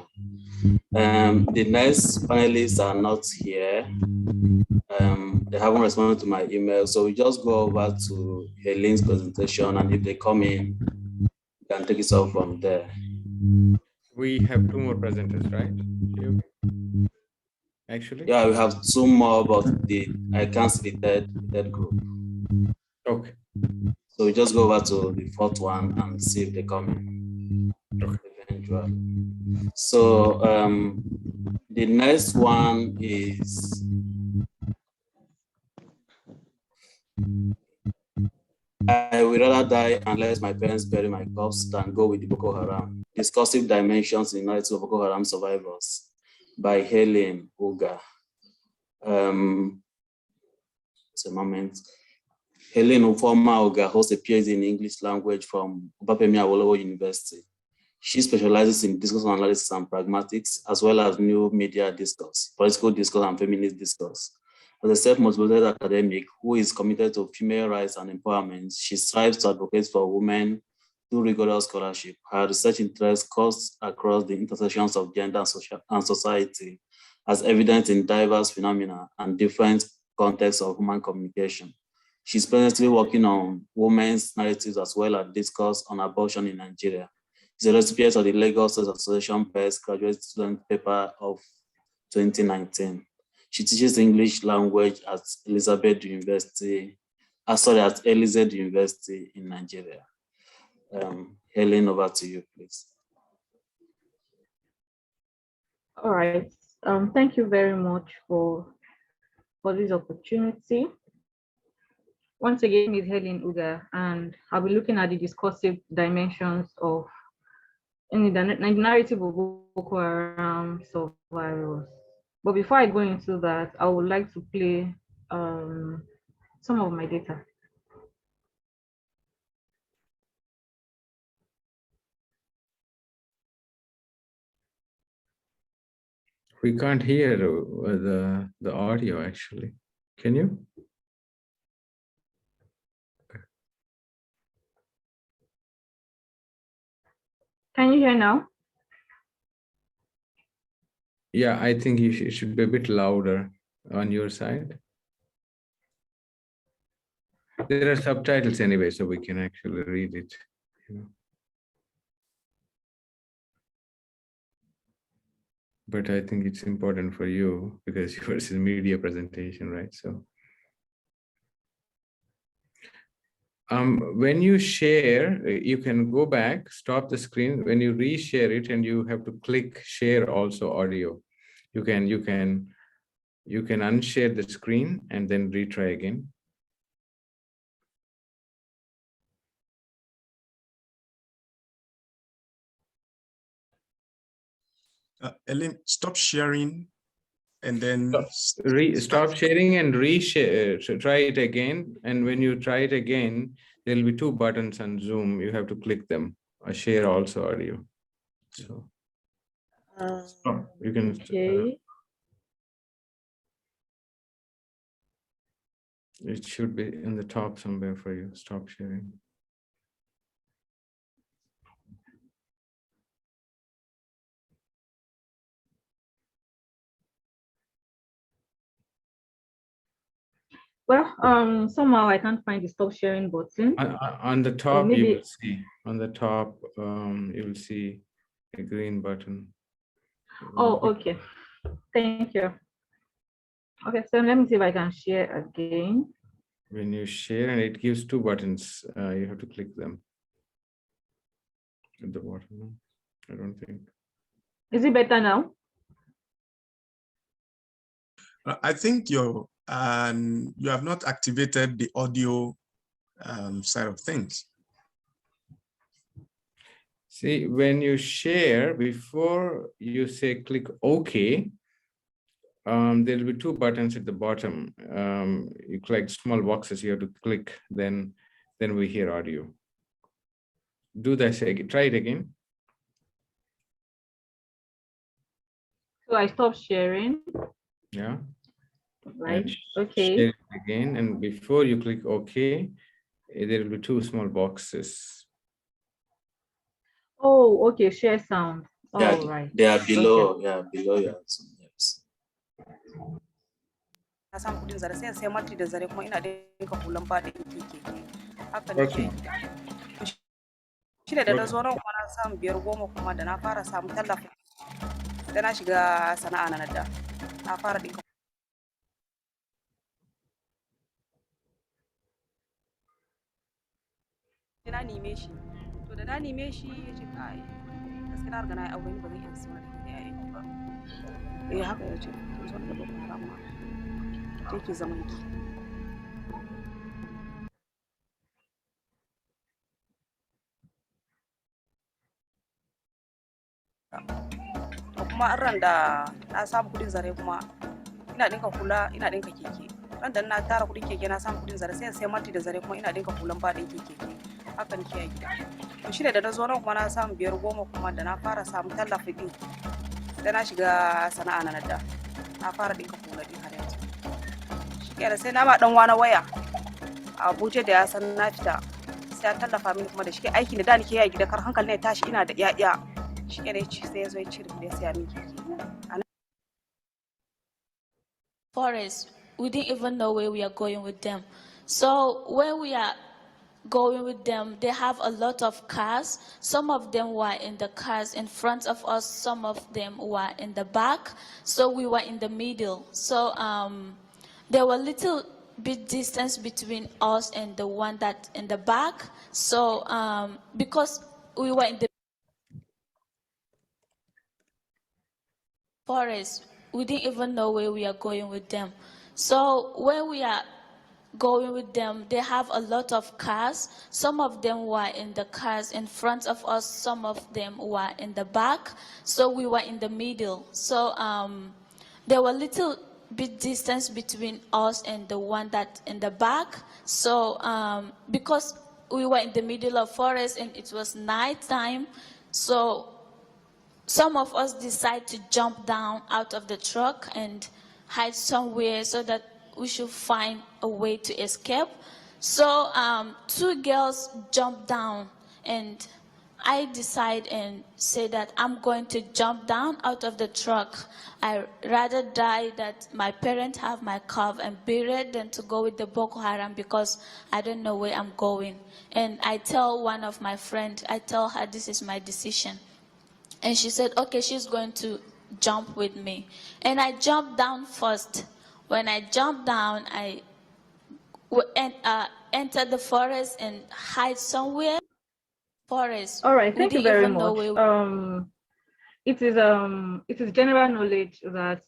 The next panelists are not here. They haven't responded to my email, so we just go over to Helene's presentation, and if they come in, we can take it off from there. We have 2 more presenters, right? Actually? Yeah, we have 2 more, but I can't see the third group. Okay. So we just go over to the 4th one and see if they come in. Okay. So the next one is I would rather die and let my parents bury my corpse than go with the Boko Haram. Discussive Dimensions in the Narrative of Boko Haram Survivors by Helen Uga. Just a moment. Helen Uga holds a PhD in English language from Obafemi Awolowo University. She specializes in discourse analysis and pragmatics, as well as new media discourse, political discourse, and feminist discourse. As a self-motivated academic who is committed to female rights and empowerment, she strives to advocate for women through rigorous scholarship. Her research interests cuts across the intersections of gender and society, as evident in diverse phenomena and different contexts of human communication. She's presently working on women's narratives as well as discourse on abortion in Nigeria. She's a recipient of the Lagos State Association Best Graduate Student Paper of 2019. She teaches English language at Elizabeth University in Nigeria. Helen, over to you, please. All right. Thank you very much for this opportunity. Once again, it's Helen Uga, and I'll be looking at the discursive dimensions of in the narrative of Boko Haram survivors. But before I go into that, I would like to play some of my data. We can't hear the audio actually. Can you? Can you hear now? Yeah, I think it should be a bit louder on your side. There are subtitles anyway, so we can actually read it. But I think it's important for you because yours is a media presentation, right? So when you share, you can go back, stop the screen. When you reshare it, and you have to click share also audio. You can unshare the screen and then retry again. Ellen, stop sharing and then stop sharing and reshare. So try it again. And when you try it again, there'll be 2 buttons on Zoom. You have to click them. Share also audio. So you can. Okay. It should be in the top somewhere for you. Stop sharing. Well, somehow I can't find the stop sharing button. On the top, you maybe- will see. On the top, you will see a green button. Oh, okay. Thank you. Okay, so let me see if I can share again. When you share, and it gives two buttons, you have to click them at the bottom. I don't think. Is it better now? I think you have not activated the audio side of things. See, when you share, before you say click OK, there will be two buttons at the bottom. You click small boxes, you have to click, then we hear audio. Do that, try it again. So I stop sharing. Yeah. Right. And Okay. share it again, and before you click OK, there will be two small boxes. Oh, okay. Share sound. Yeah, All right. they are below. Okay. Yeah, below your. Yes. Na samu kudin zare sai sai mati da zare kuma ina dinka hulan faɗin keke haka Okay. nake shi da na zo nan kuma na samu 5-10 kuma da na fara samu tallafi da na shiga sana'a na da na fara dinka na nime shi to da na nime shi ya ce kai gaskiya na riga na yi aure ba zan iya suna da yayin ba haka ya ce zo da Boko Haram ma take zaman ki to kuma an ran da na samu kudin zare kuma ina dinka hula ina dinka keke ran da na tara kudin keke na samu kudin zare sai mati da zare kuma ina dinka hulan baɗin keke haka nake a gida to shi da na zo nan kuma na samu 5-10 kuma da na fara samu tallafi din da na shiga sana'a na da na fara dinka hula din har yanzu shi kenan sai na ma dan wani waya a Abuja da ya san na fita sai ya tallafa mini kuma da shi aiki da nake yi a gida kar hankali ne tashi ina da ƴaƴa shi kenan sai ya zo ya cire da ya saya mini keke Forest, we didn't even know where we are going with them. So when we are going with them, they have a lot of cars. Some of them were in the cars in front of us, some of them were in the back. So we were in the middle. So there were little bit distance between us and the one that in the back. So because we were in the forest, we didn't even know where we are going with them. So when we are going with them, they have a lot of cars. Some of them were in the cars in front of us, some of them were in the back. So we were in the middle. So there were little bit distance between us and the one that in the back. So because we were in the middle of forest and it was night time, so some of us decide to jump down out of the truck and hide somewhere so that we should find a way to escape. So 2 girls jumped down and I decide and say that I'm going to jump down out of the truck. I rather die that my parents have my calf and buried than to go with the Boko Haram because I don't know where I'm going. And I tell one of my friends, I tell her this is my decision. And she said, okay, she's going to jump with me. And I jumped down first. When I jumped down, I entered the forest and hide somewhere. Forest. All right, thank you very much. It is general knowledge that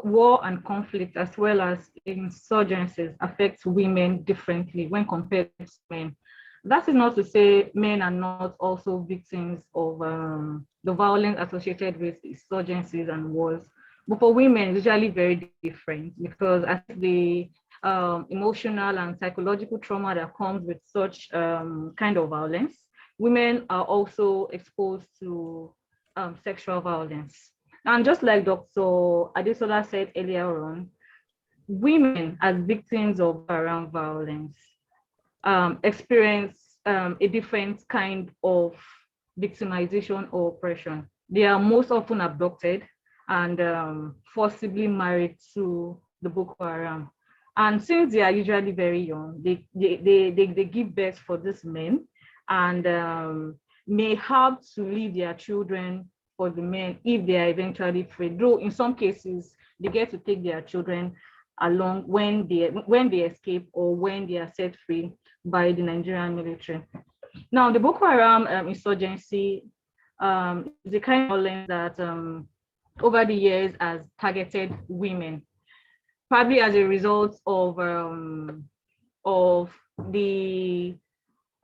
war and conflict as well as insurgencies affect women differently when compared to men. That is not to say men are not also victims of the violence associated with insurgencies and wars. But for women, it's usually very different because as the emotional and psychological trauma that comes with such kind of violence, women are also exposed to sexual violence. And just like Dr. Adesola said earlier on, women as victims of around violence experience a different kind of victimization or oppression. They are most often abducted and forcibly married to the Boko Haram. And since they are usually very young, they give birth for these men, and may have to leave their children for the men if they are eventually freed. Though in some cases, they get to take their children along when they escape or when they are set free by the Nigerian military. Now, the Boko Haram insurgency is a kind of violence that over the years has targeted women, probably as a result of the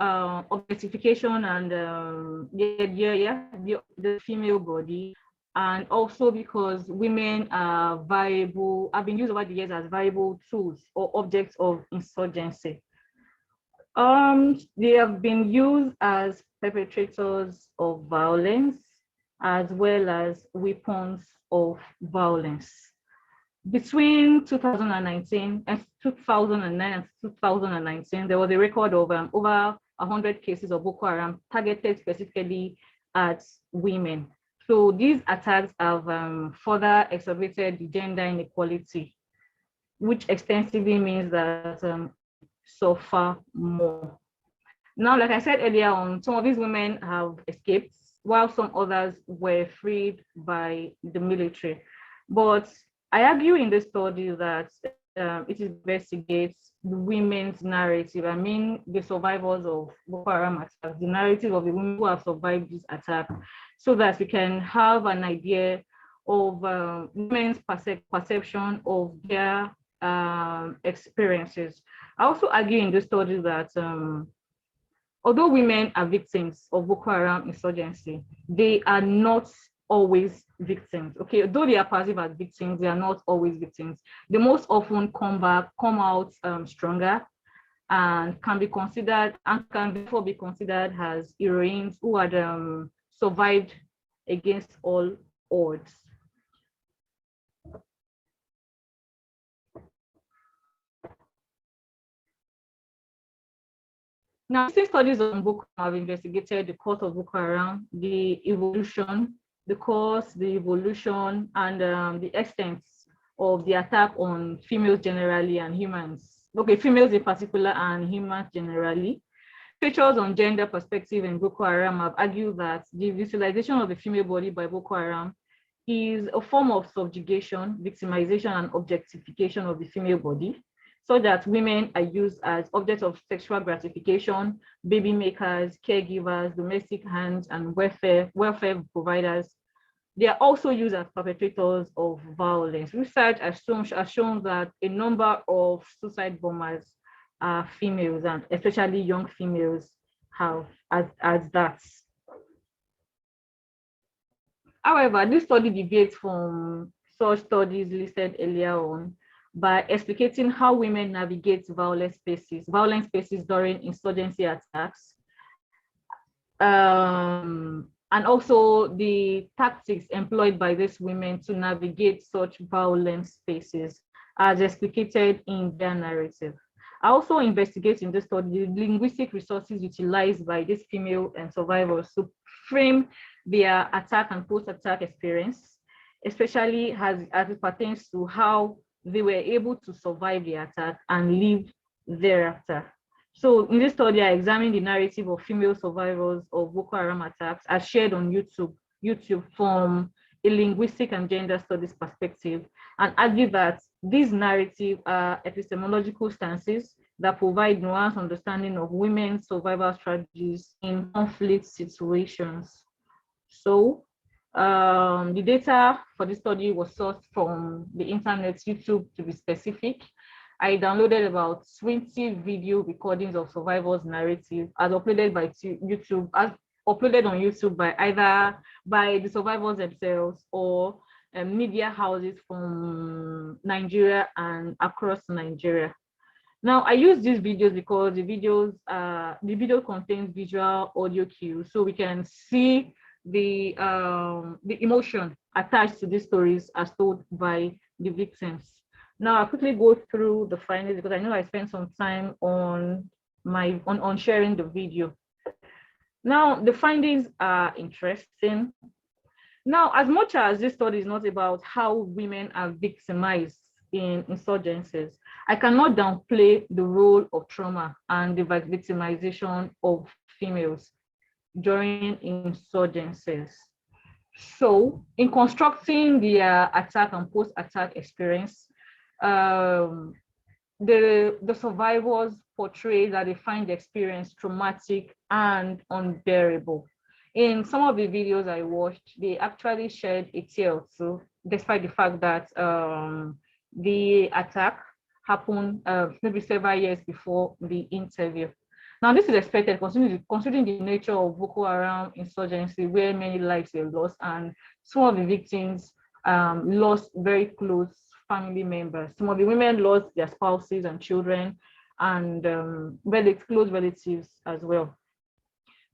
objectification and the female body, and also because women are viable, have been used over the years as viable tools or objects of insurgency. They have been used as perpetrators of violence as well as weapons of violence. Between 2019 and 2009 and 2019, there was a record of over 100 cases of Boko Haram targeted specifically at women. So these attacks have further exacerbated the gender inequality, which extensively means that suffer more. Now, like I said earlier on, some of these women have escaped, while some others were freed by the military. But I argue in this study that it investigates the women's narrative. I mean, the survivors of Boko Haram attacks, the narrative of the women who have survived this attack, so that we can have an idea of women's perception of their experiences. I also argue in this study that although women are victims of Boko Haram insurgency, they are not always victims. Okay, though they are perceived as victims, they are not always victims. They most often come out stronger, and can be considered and can therefore be considered as heroines who had survived against all odds. Now, since studies on Boko Haram have investigated the cause of Boko Haram, the evolution, the cause, the evolution, and the extent of the attack on females generally and humans. Okay, females in particular and humans generally. Features on gender perspective in Boko Haram have argued that the utilization of the female body by Boko Haram is a form of subjugation, victimization, and objectification of the female body, so that women are used as objects of sexual gratification, baby makers, caregivers, domestic hands, and welfare providers. They are also used as perpetrators of violence. Research has shown that a number of suicide bombers are females, and especially young females have as that. However, this study deviates from such studies listed earlier on by explicating how women navigate violent spaces during insurgency attacks, and also the tactics employed by these women to navigate such violent spaces as explicated in their narrative. I also investigate in this study the linguistic resources utilized by these female and survivors to frame their attack and post-attack experience, especially as it pertains to how they were able to survive the attack and live thereafter. So in this study, I examined the narrative of female survivors of Boko Haram attacks as shared on YouTube from a linguistic and gender studies perspective, and argue that these narratives are epistemological stances that provide nuanced understanding of women's survival strategies in conflict situations. So the data for this study was sourced from the internet, YouTube to be specific. I downloaded about 20 video recordings of survivors' narrative as uploaded on YouTube by either the survivors themselves or media houses from Nigeria and across Nigeria. Now, I use these videos because the video contains visual audio cues, so we can see the emotion attached to these stories as told by the victims. Now, I'll quickly go through the findings because I know I spent some time on sharing the video. Now, the findings are interesting. Now, as much as this study is not about how women are victimized in insurgencies, I cannot downplay the role of trauma and the victimization of females during insurgencies. So, in constructing the attack and post-attack experience, um, the survivors portray that they find the experience traumatic and unbearable. In some of the videos I watched, they actually shared a tear too, despite the fact that the attack happened maybe several years before the interview. Now, this is expected considering the nature of Boko Haram insurgency, where many lives were lost, and some of the victims lost very close family members. Some of the women lost their spouses and children, and very close relatives as well.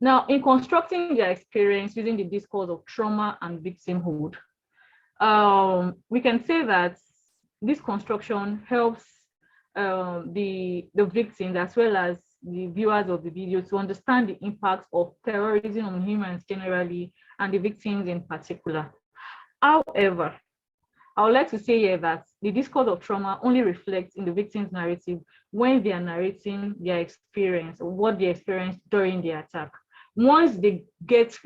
Now, in constructing their experience using the discourse of trauma and victimhood, we can say that this construction helps the victims as well as the viewers of the video to understand the impacts of terrorism on humans generally and the victims in particular. However, I would like to say here that the discourse of trauma only reflects in the victim's narrative when they are narrating their experience or what they experienced during the attack. Once they get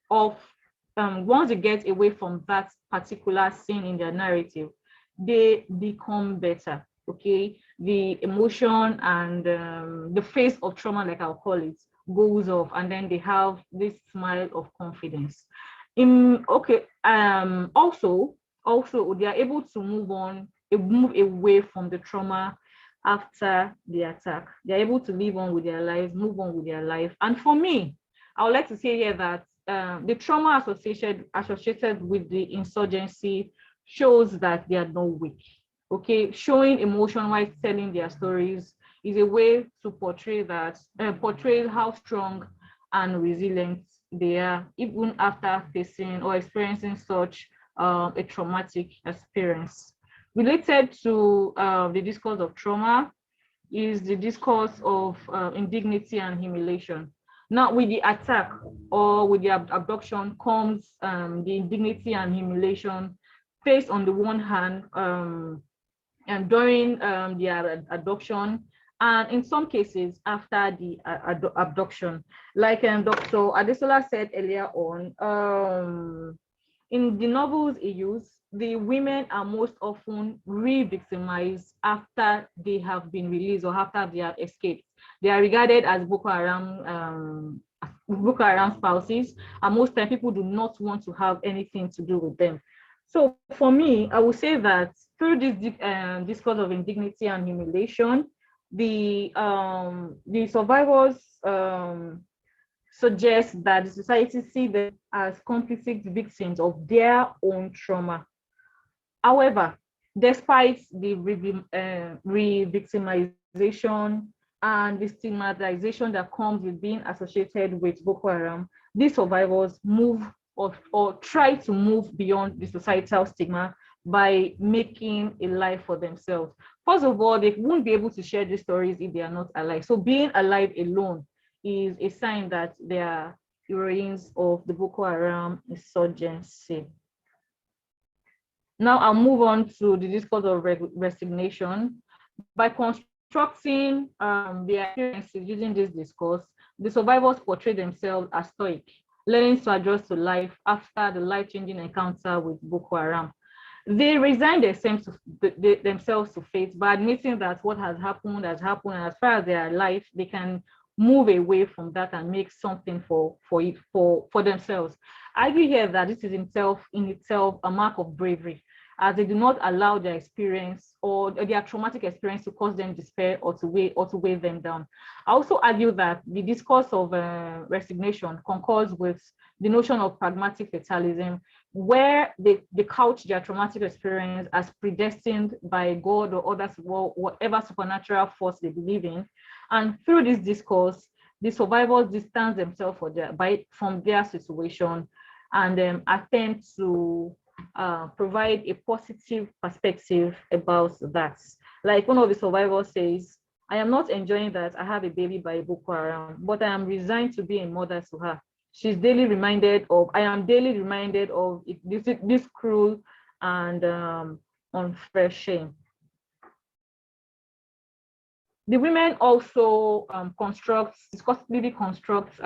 off, once they get away from that particular scene in their narrative, they become better. Okay, the emotion and the face of trauma, like I'll call it, goes off, and then they have this smile of confidence. Also they are able to move away from the trauma after the attack. They're able to live on with their lives, move on with their life. And for me, I would like to say here that the trauma associated with the insurgency shows that they are not weak. Okay, showing emotion while telling their stories is a way to portray how strong and resilient they are, even after facing or experiencing such a traumatic experience. Related to the discourse of trauma is the discourse of indignity and humiliation. Now, with the attack or with the abduction comes the indignity and humiliation faced on the one hand and during the abduction, and in some cases after the abduction. Like Dr. Adesola said earlier on, in the novels he used, the women are most often re-victimized after they have been released or after they have escaped. They are regarded as Boko Haram spouses, and most time people do not want to have anything to do with them. So for me, I would say that through this discourse of indignity and humiliation, the survivors suggest that the society see them as complicit victims of their own trauma. However, despite the re-victimization and the stigmatization that comes with being associated with Boko Haram, these survivors move or try to move beyond the societal stigma by making a life for themselves. First of all, they won't be able to share these stories if they are not alive. So being alive alone is a sign that they are heroines of the Boko Haram insurgency. Now I'll move on to the discourse of resignation. By constructing their experiences using this discourse, the survivors portray themselves as stoic, learning to adjust to life after the life-changing encounter with Boko Haram. They resign themselves to fate by admitting that what has happened, and as far as they are alive, they can move away from that and make something for themselves. I argue here that this is in itself a mark of bravery, as they do not allow their experience or their traumatic experience to cause them despair or to weigh them down. I also argue that the discourse of resignation concurs with the notion of pragmatic fatalism, where they couch their traumatic experience as predestined by God or others, whatever supernatural force they believe in. And through this discourse, the survivors distance themselves from their situation and attempt to provide a positive perspective about that. Like one of the survivors says, "I am not enjoying that I have a baby by Boko Haram, but I am resigned to be a mother to her. I am daily reminded of this cruel and unfair shame." The women also discursively construct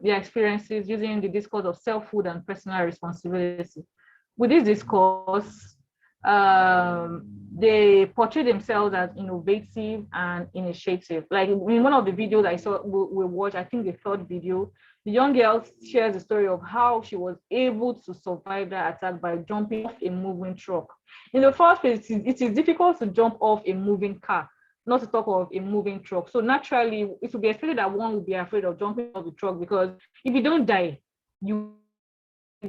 their experiences using the discourse of selfhood and personal responsibility. With this discourse, they portray themselves as innovative and initiative. Like in one of the videos I saw, we watched, I think the third video, the young girl shares the story of how she was able to survive that attack by jumping off a moving truck. In the first place, it is difficult to jump off a moving car, not to talk of a moving truck. So naturally, it would be expected that one would be afraid of jumping off the truck, because if you don't die, you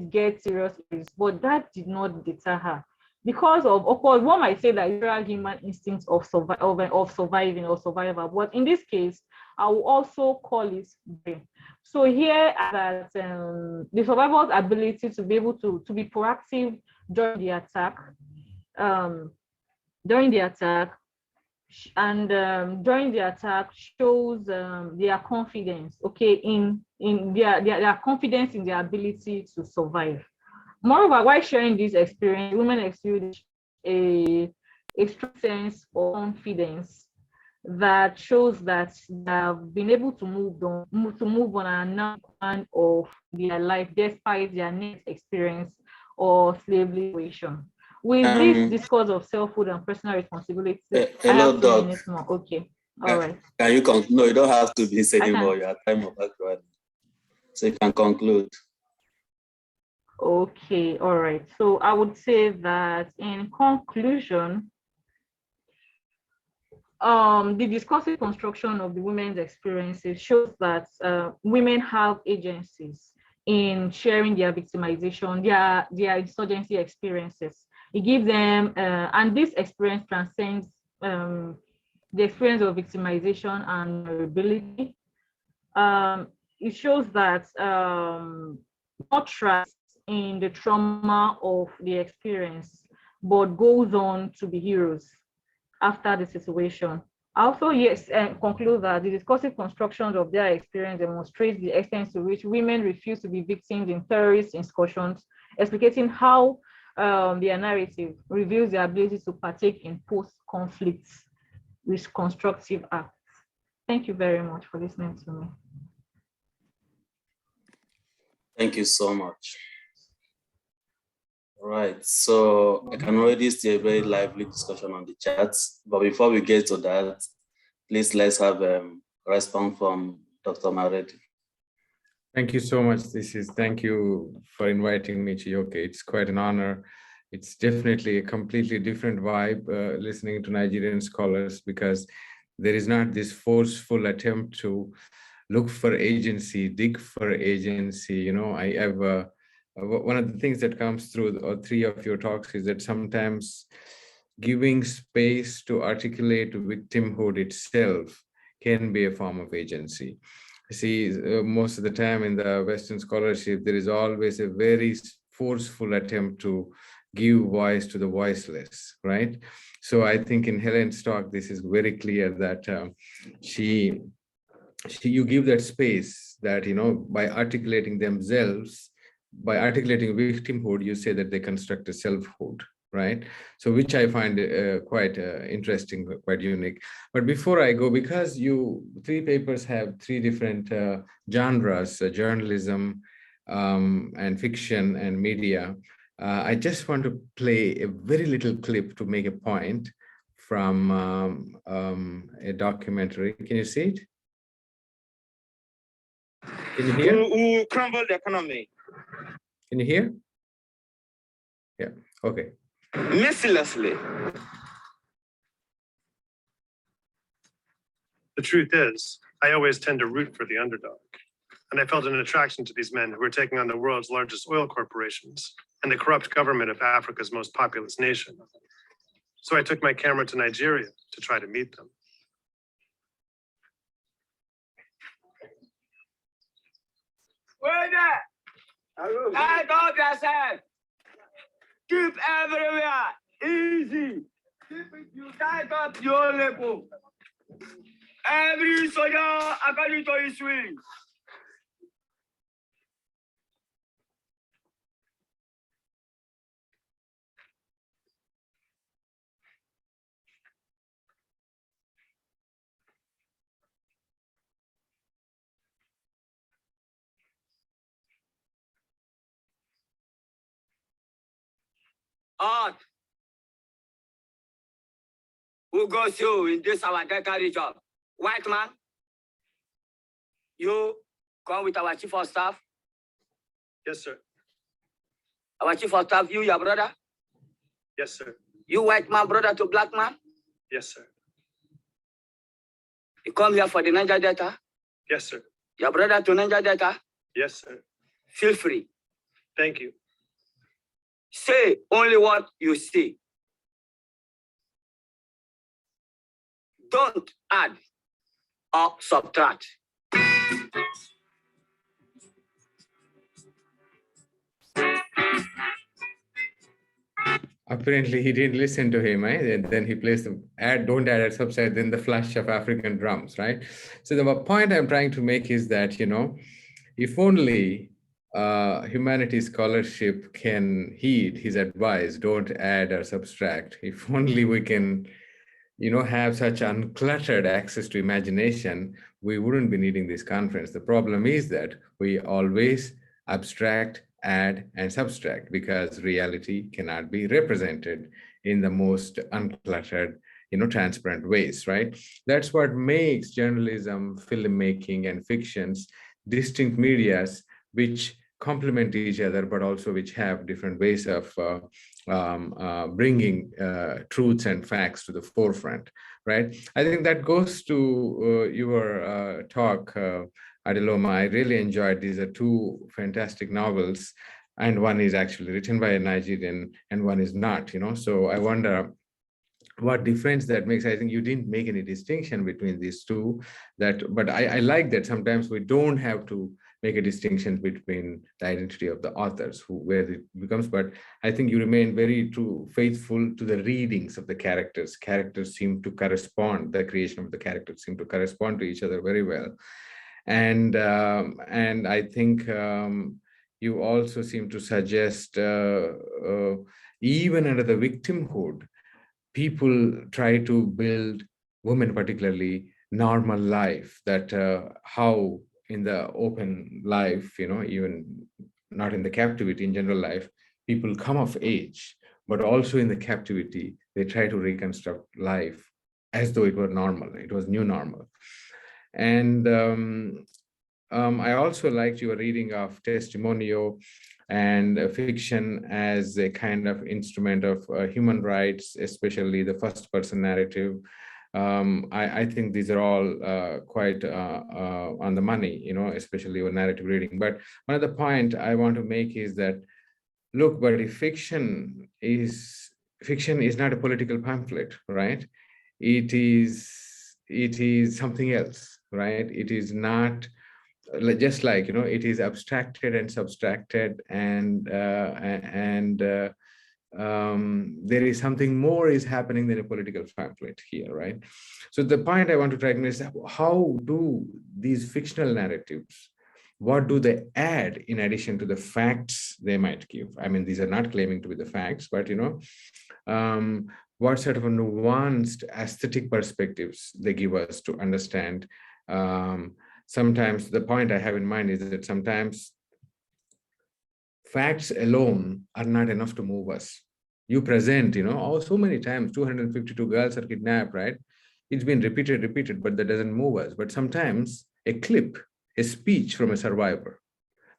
get serious issues. But that did not deter her. Because of course, one might say that it's human instincts of surviving or survival. But in this case, I will also call it brain. So here that the survivor's ability to be able to be proactive during the attack, shows their confidence, okay, in their confidence in their ability to survive. Moreover, while sharing this experience, women experience a strong sense of confidence that shows that they have been able to move on and now plan of their life despite their next experience or slavery situation. With this discourse of selfhood and personal responsibility, I have 2 minutes more. Okay, all right. Can you conclude? No, you don't have to be saying anymore. Your time of actually. So you can conclude. Okay, all right. So I would say that in conclusion, the discursive construction of the women's experiences shows that women have agencies in sharing their victimization, their insurgency experiences. It gives them, and this experience transcends the experience of victimization and vulnerability. It shows that not trust in the trauma of the experience, but goes on to be heroes after the situation. Also, yes, conclude that the discursive constructions of their experience demonstrate the extent to which women refuse to be victims in terrorist incursions, explicating how their narrative reveals their ability to partake in post-conflict reconstructive acts. Thank you very much for listening to me. Thank you so much. All right, so I can already see a very lively discussion on the chat, but before we get to that, please let's have a response from Dr. Narrating. Thank you so much. Thank you for inviting me, Chiyoke. It's quite an honor. It's definitely a completely different vibe listening to Nigerian scholars, because there is not this forceful attempt to look for agency, dig for agency. You know, I have one of the things that comes through all 3 of your talks is that sometimes giving space to articulate victimhood itself can be a form of agency. See, most of the time in the Western scholarship, there is always a very forceful attempt to give voice to the voiceless, right? So I think in Helen's talk, this is very clear that you give that space that, you know, by articulating themselves, by articulating victimhood, you say that they construct a selfhood, right? So which I find quite interesting, quite unique. But before I go, because 3 papers have 3 different genres, journalism and fiction and media, I just want to play a very little clip to make a point from a documentary. Can you see it? Can you hear? Who crumble the economy? Can you hear? Yeah, okay. Mercilessly. The truth is, I always tend to root for the underdog. And I felt an attraction to these men who were taking on the world's largest oil corporations and the corrupt government of Africa's most populous nation. So I took my camera to Nigeria to try to meet them. Where that? I told yourself. Keep everywhere easy. You tight up your level. Every soldier according to his wing. Earth. Who goes you in this our Delta region? White man? You come with our chief of staff? Yes, sir. Our chief of staff, you, your brother? Yes, sir. You white man, brother to black man? Yes, sir. You come here for the Niger Delta? Yes, sir. Your brother to Niger Delta? Yes, sir. Feel free. Thank you. Say only what you see. Don't add or subtract. Apparently, he didn't listen to him, right? And then he plays the don't add a subset, then the flash of African drums, right? So the point I'm trying to make is that, if only humanities scholarship can heed his advice, don't add or subtract. If only we can, have such uncluttered access to imagination, we wouldn't be needing this conference. The problem is that we always abstract, add, and subtract because reality cannot be represented in the most uncluttered, transparent ways, right? That's what makes journalism, filmmaking, and fictions distinct medias which complement each other, but also which have different ways of bringing truths and facts to the forefront, right? I think that goes to your talk, Adeloma. I really enjoyed. These are two fantastic novels, and one is actually written by a Nigerian and one is not, so I wonder what difference that makes. I think you didn't make any distinction between these two, but I like that sometimes we don't have to make a distinction between the identity of the authors, where it becomes, but I think you remain very true, faithful to the readings of the characters. Characters seem to correspond, the creation of the characters seem to correspond to each other very well. And I think you also seem to suggest even under the victimhood, people try to build women, particularly normal life, that how in the open life, even not in the captivity, in general life, people come of age, but also in the captivity, they try to reconstruct life as though it were normal, it was new normal. And I also liked your reading of Testimonio and fiction as a kind of instrument of human rights, especially the first person narrative. I think these are all quite on the money, especially your narrative reading. But one other point I want to make is that, look, but if fiction is not a political pamphlet, right? It is something else, right? It is not just like, it is abstracted and subtracted, and there is something more is happening than a political pamphlet here, right? So the point I want to try to make is, how do these fictional narratives, what do they add in addition to the facts they might give? I mean, these are not claiming to be the facts, but what sort of a nuanced aesthetic perspectives they give us to understand. Sometimes the point I have in mind is that sometimes facts alone are not enough to move us. You present, so many times 252 girls are kidnapped, right? It's been repeated, but that doesn't move us. But sometimes a clip, a speech from a survivor,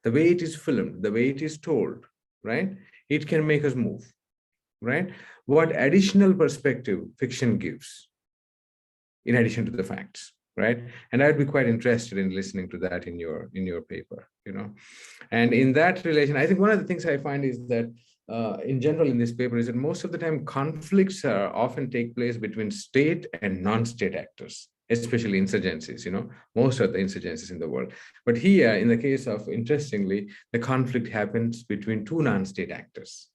the way it is filmed, the way it is told, right? It can make us move, right? What additional perspective fiction gives in addition to the facts, right? And I'd be quite interested in listening to that in your paper, And in that relation, I think one of the things I find is that in general in this paper is that most of the time conflicts often take place between state and non-state actors, especially insurgencies, most of the insurgencies in the world. But here, in the case of, interestingly, the conflict happens between two non-state actors,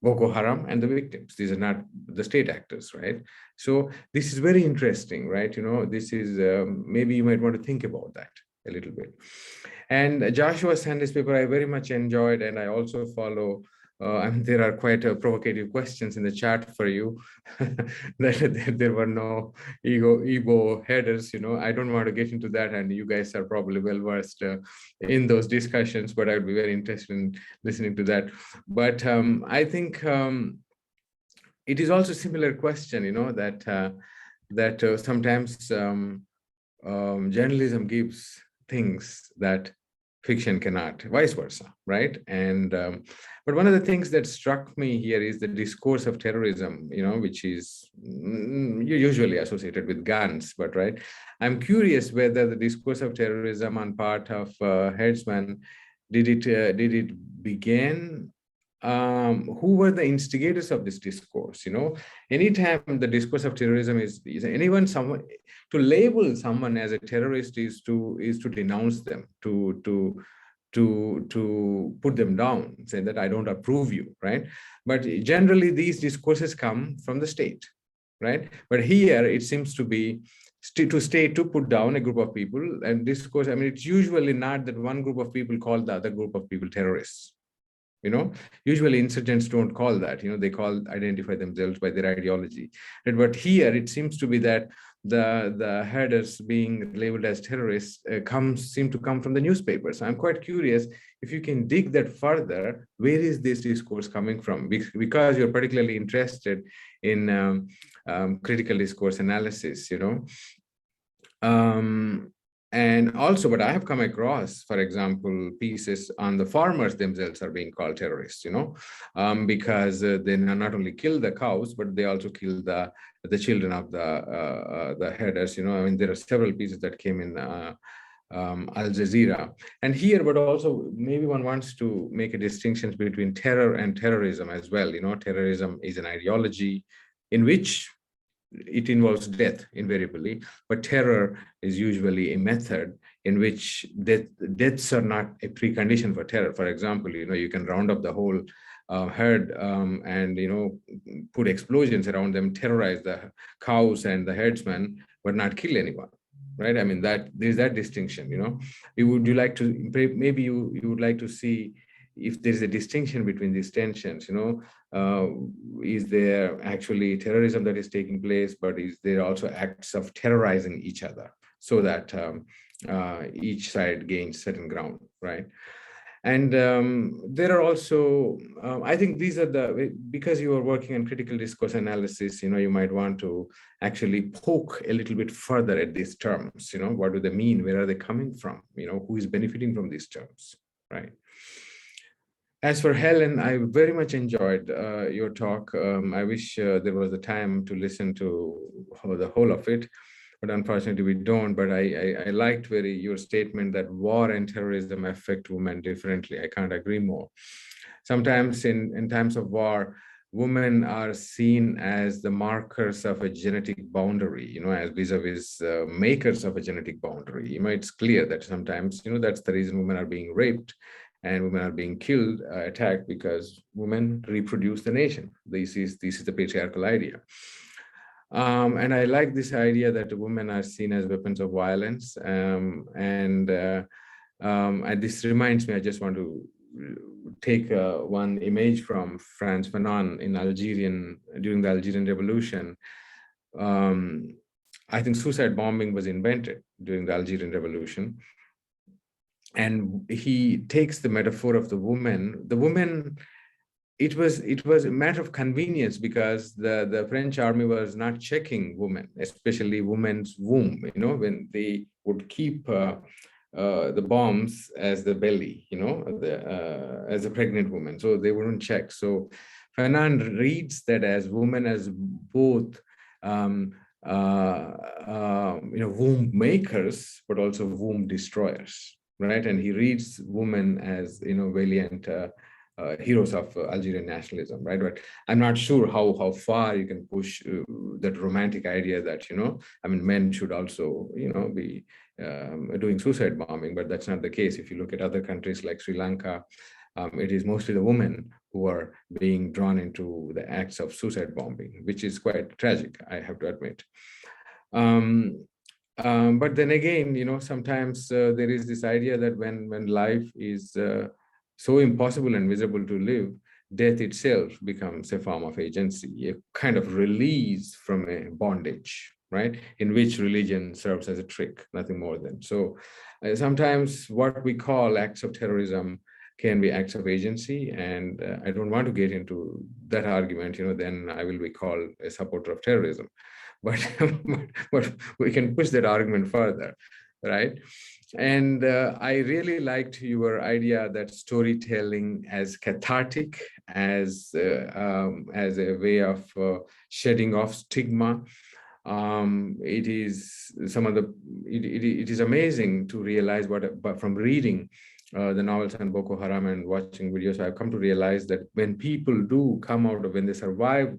Boko Haram and the victims. These are not the state actors, right? So this is very interesting, right? This is, maybe you might want to think about that a little bit. And Joshua Sanders' paper I very much enjoyed, and I also follow, and there are quite provocative questions in the chat for you. that there were no ego headers, I don't want to get into that, and you guys are probably well versed in those discussions, but I would be very interested in listening to that. But I think it is also a similar question, that sometimes journalism gives things that fiction cannot, vice versa, right? And but one of the things that struck me here is the discourse of terrorism, which is usually associated with guns, but right. I'm curious whether the discourse of terrorism on part of headsmen did it begin? Who were the instigators of this discourse? Anytime the discourse of terrorism is someone to label someone as a terrorist is to denounce them, to put them down, say that I don't approve you, right? But generally these discourses come from the state, right? But here it seems to be to put down a group of people, and discourse, I mean, it's usually not that one group of people call the other group of people terrorists. Usually insurgents don't call that, they identify themselves by their ideology. But here it seems to be that the headers being labeled as terrorists seem to come from the newspapers. So I'm quite curious if you can dig that further. Where is this discourse coming from? Because you're particularly interested in critical discourse analysis, and also, what I have come across, for example, pieces on the farmers themselves are being called terrorists, because they not only kill the cows, but they also kill the children of the herders. I mean, there are several pieces that came in Al Jazeera. And here, but also maybe one wants to make a distinction between terror and terrorism as well. Terrorism is an ideology in which it involves death invariably, but terror is usually a method in which deaths are not a precondition for terror. For example, you can round up the whole herd and put explosions around them, terrorize the cows and the herdsmen, but not kill anyone, right? I mean, there's that distinction. Would you like to, maybe you would like to see if there's a distinction between these tensions? Is there actually terrorism that is taking place, but is there also acts of terrorizing each other so that each side gains certain ground, right? And there are also, I think these are because you are working on critical discourse analysis, you might want to actually poke a little bit further at these terms. What do they mean? Where are they coming from? Who is benefiting from these terms, right? As for Helen, I very much enjoyed your talk. I wish there was a time to listen to the whole of it, but unfortunately we don't. But I liked your statement that war and terrorism affect women differently. I can't agree more. Sometimes in times of war, women are seen as the markers of a genetic boundary, as vis-a-vis makers of a genetic boundary. It's clear that sometimes, that's the reason women are being raped and women are being killed, attacked, because women reproduce the nation. This is the patriarchal idea. And I like this idea that women are seen as weapons of violence. And this reminds me, I just want to take one image from Frantz Fanon during the Algerian Revolution. I think suicide bombing was invented during the Algerian Revolution. And he takes the metaphor of the woman. The woman, it was a matter of convenience because the French army was not checking women, especially women's womb, when they would keep the bombs as the belly, as a pregnant woman. So they wouldn't check. So Fanon reads that as women as both womb makers, but also womb destroyers. Right, and he reads women as valiant heroes of Algerian nationalism, right? But I'm not sure how far you can push that romantic idea that I mean, men should also be doing suicide bombing, but that's not the case. If you look at other countries like Sri Lanka, it is mostly the women who are being drawn into the acts of suicide bombing, which is quite tragic, I have to admit. But then again, sometimes there is this idea that when life is so impossible and miserable to live, death itself becomes a form of agency, a kind of release from a bondage, right? In which religion serves as a trick, nothing more than. So sometimes what we call acts of terrorism can be acts of agency. And I don't want to get into that argument, then I will be called a supporter of terrorism. But, but we can push that argument further, right? And I really liked your idea that storytelling as cathartic, as a way of shedding off stigma. It is it is amazing to realize but from reading the novels on Boko Haram and watching videos, I've come to realize that when people do come out of, when they survive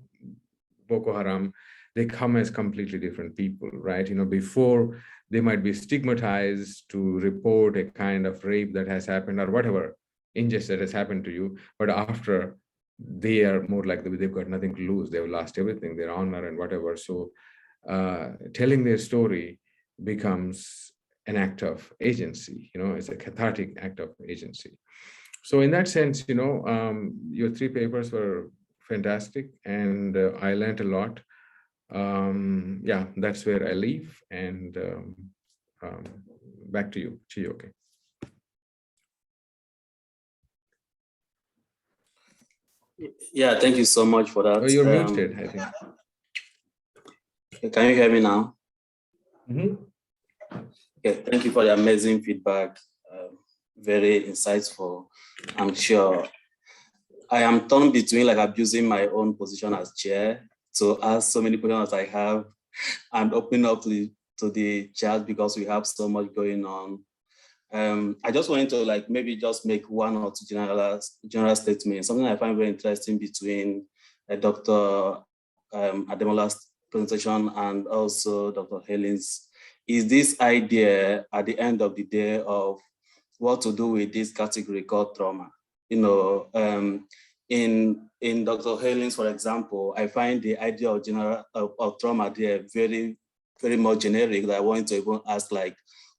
Boko Haram, they come as completely different people, right? Before they might be stigmatized to report a kind of rape that has happened or whatever injustice that has happened to you, but after they are more like they've got nothing to lose, they've lost everything, their honor and whatever. So telling their story becomes an act of agency, it's a cathartic act of agency. So in that sense, your 3 papers were fantastic, and I learned a lot. Yeah, that's where I leave, and back to you, Chioke. Yeah, thank you so much for that. Oh, you're muted, I think. Can you hear me now? Mm-hmm. Okay, thank you for the amazing feedback. Very insightful. I'm sure I am torn between like abusing my own position as chair to ask so many questions as I have and open up to the chat because we have so much going on. I just wanted to like maybe just make 1 or 2 general statements. Something I find very interesting between Dr. Ademola's presentation and also Dr. Helen's is this idea at the end of the day of what to do with this category called trauma. In Dr. Helen's, for example, I find the idea of trauma there very, very much generic that I want to even ask like,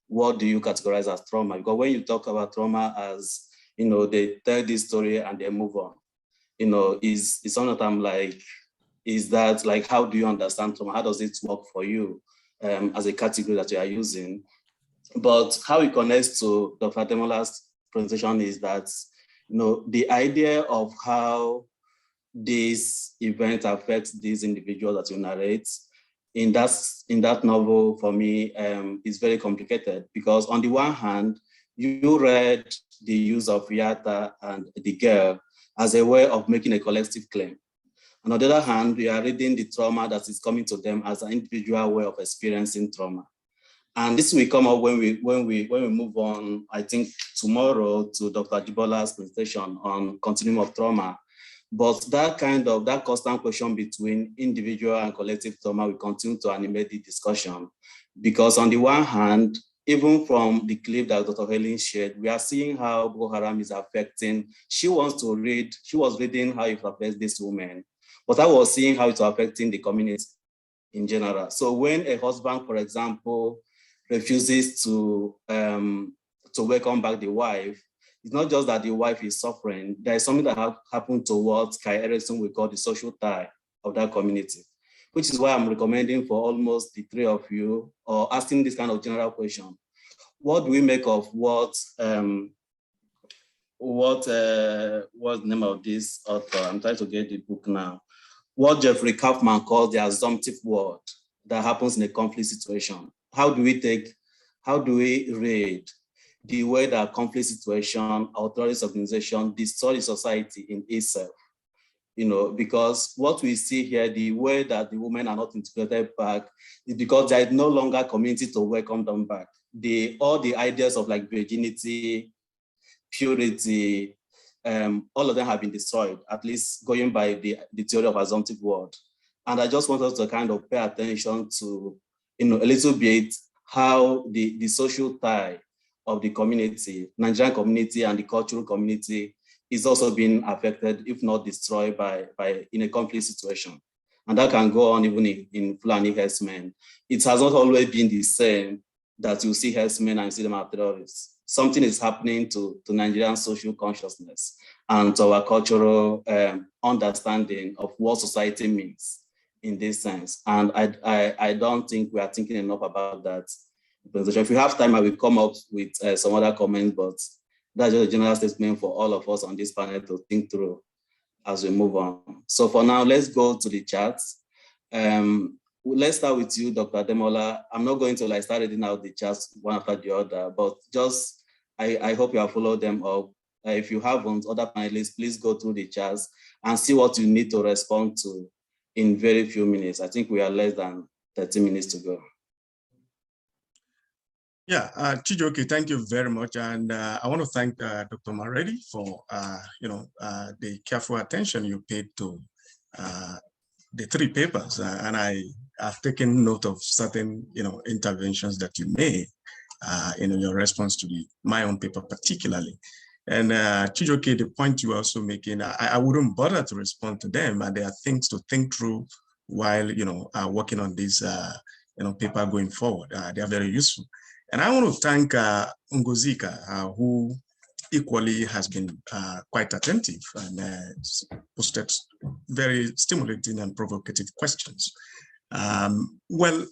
what do you categorize as trauma? Because when you talk about trauma as, they tell this story and they move on, is something that I'm like, is that like, how do you understand trauma? How does it work for you as a category that you are using? But how it connects to Dr. Ademola's presentation is that, the idea of how this event affects these individuals that you narrate in that novel, for me, is very complicated because on the one hand, you read the use of Yata and the girl as a way of making a collective claim. On the other hand, we are reading the trauma that is coming to them as an individual way of experiencing trauma. And this will come up when we move on, I think tomorrow, to Dr. Adebola's presentation on continuum of trauma. But that constant question between individual and collective trauma will continue to animate the discussion. Because on the one hand, even from the clip that Dr. Helen shared, we are seeing how Boko Haram is affecting. She was reading how it affects this woman, but I was seeing how it's affecting the community in general. So when a husband, for example, refuses to welcome back the wife, it's not just that the wife is suffering. There is something that happened to what Kai Erickson will call the social tie of that community, which is why I'm recommending for almost the 3 of you, or asking this kind of general question. What do we make of what's the name of this author? I'm trying to get the book now. What Jeffrey Kaufman calls the assumptive world that happens in a conflict situation. How do we read the way that conflict situation or terrorist organization destroy society in itself? Because what we see here, the way that the women are not integrated back is because there is no longer community to welcome them back. All the ideas of like virginity, purity, all of them have been destroyed, at least going by the theory of assumptive world. And I just want us to kind of pay attention to, a little bit how the social tie of the community, Nigerian community and the cultural community is also being affected, if not destroyed in a conflict situation. And that can go on even in Fulani herdsmen. It has not always been the same that you see herdsmen and see them as terrorists. Something is happening to Nigerian social consciousness and to our cultural understanding of what society means in this sense. And I don't think we are thinking enough about that. If we have time, I will come up with some other comments, but that's just a general statement for all of us on this panel to think through as we move on. So for now, let's go to the charts. Let's start with you, Dr. Demola. I'm not going to start reading out the charts one after the other, but just, I hope you have followed them up. If you haven't, other panelists, please go through the charts and see what you need to respond to in very few minutes. I think we are less than 30 minutes to go. Yeah, Chijoke, thank you very much. And I want to thank Dr. Maredi for, the careful attention you paid to the three papers. And I have taken note of certain, interventions that you made in your response to my own paper particularly. And Chijoke, the point you are also making, I wouldn't bother to respond to them. And there are things to think through while, working on this, paper going forward. They are very useful. And I want to thank Ngozika, who equally has been quite attentive and posted very stimulating and provocative questions. Well,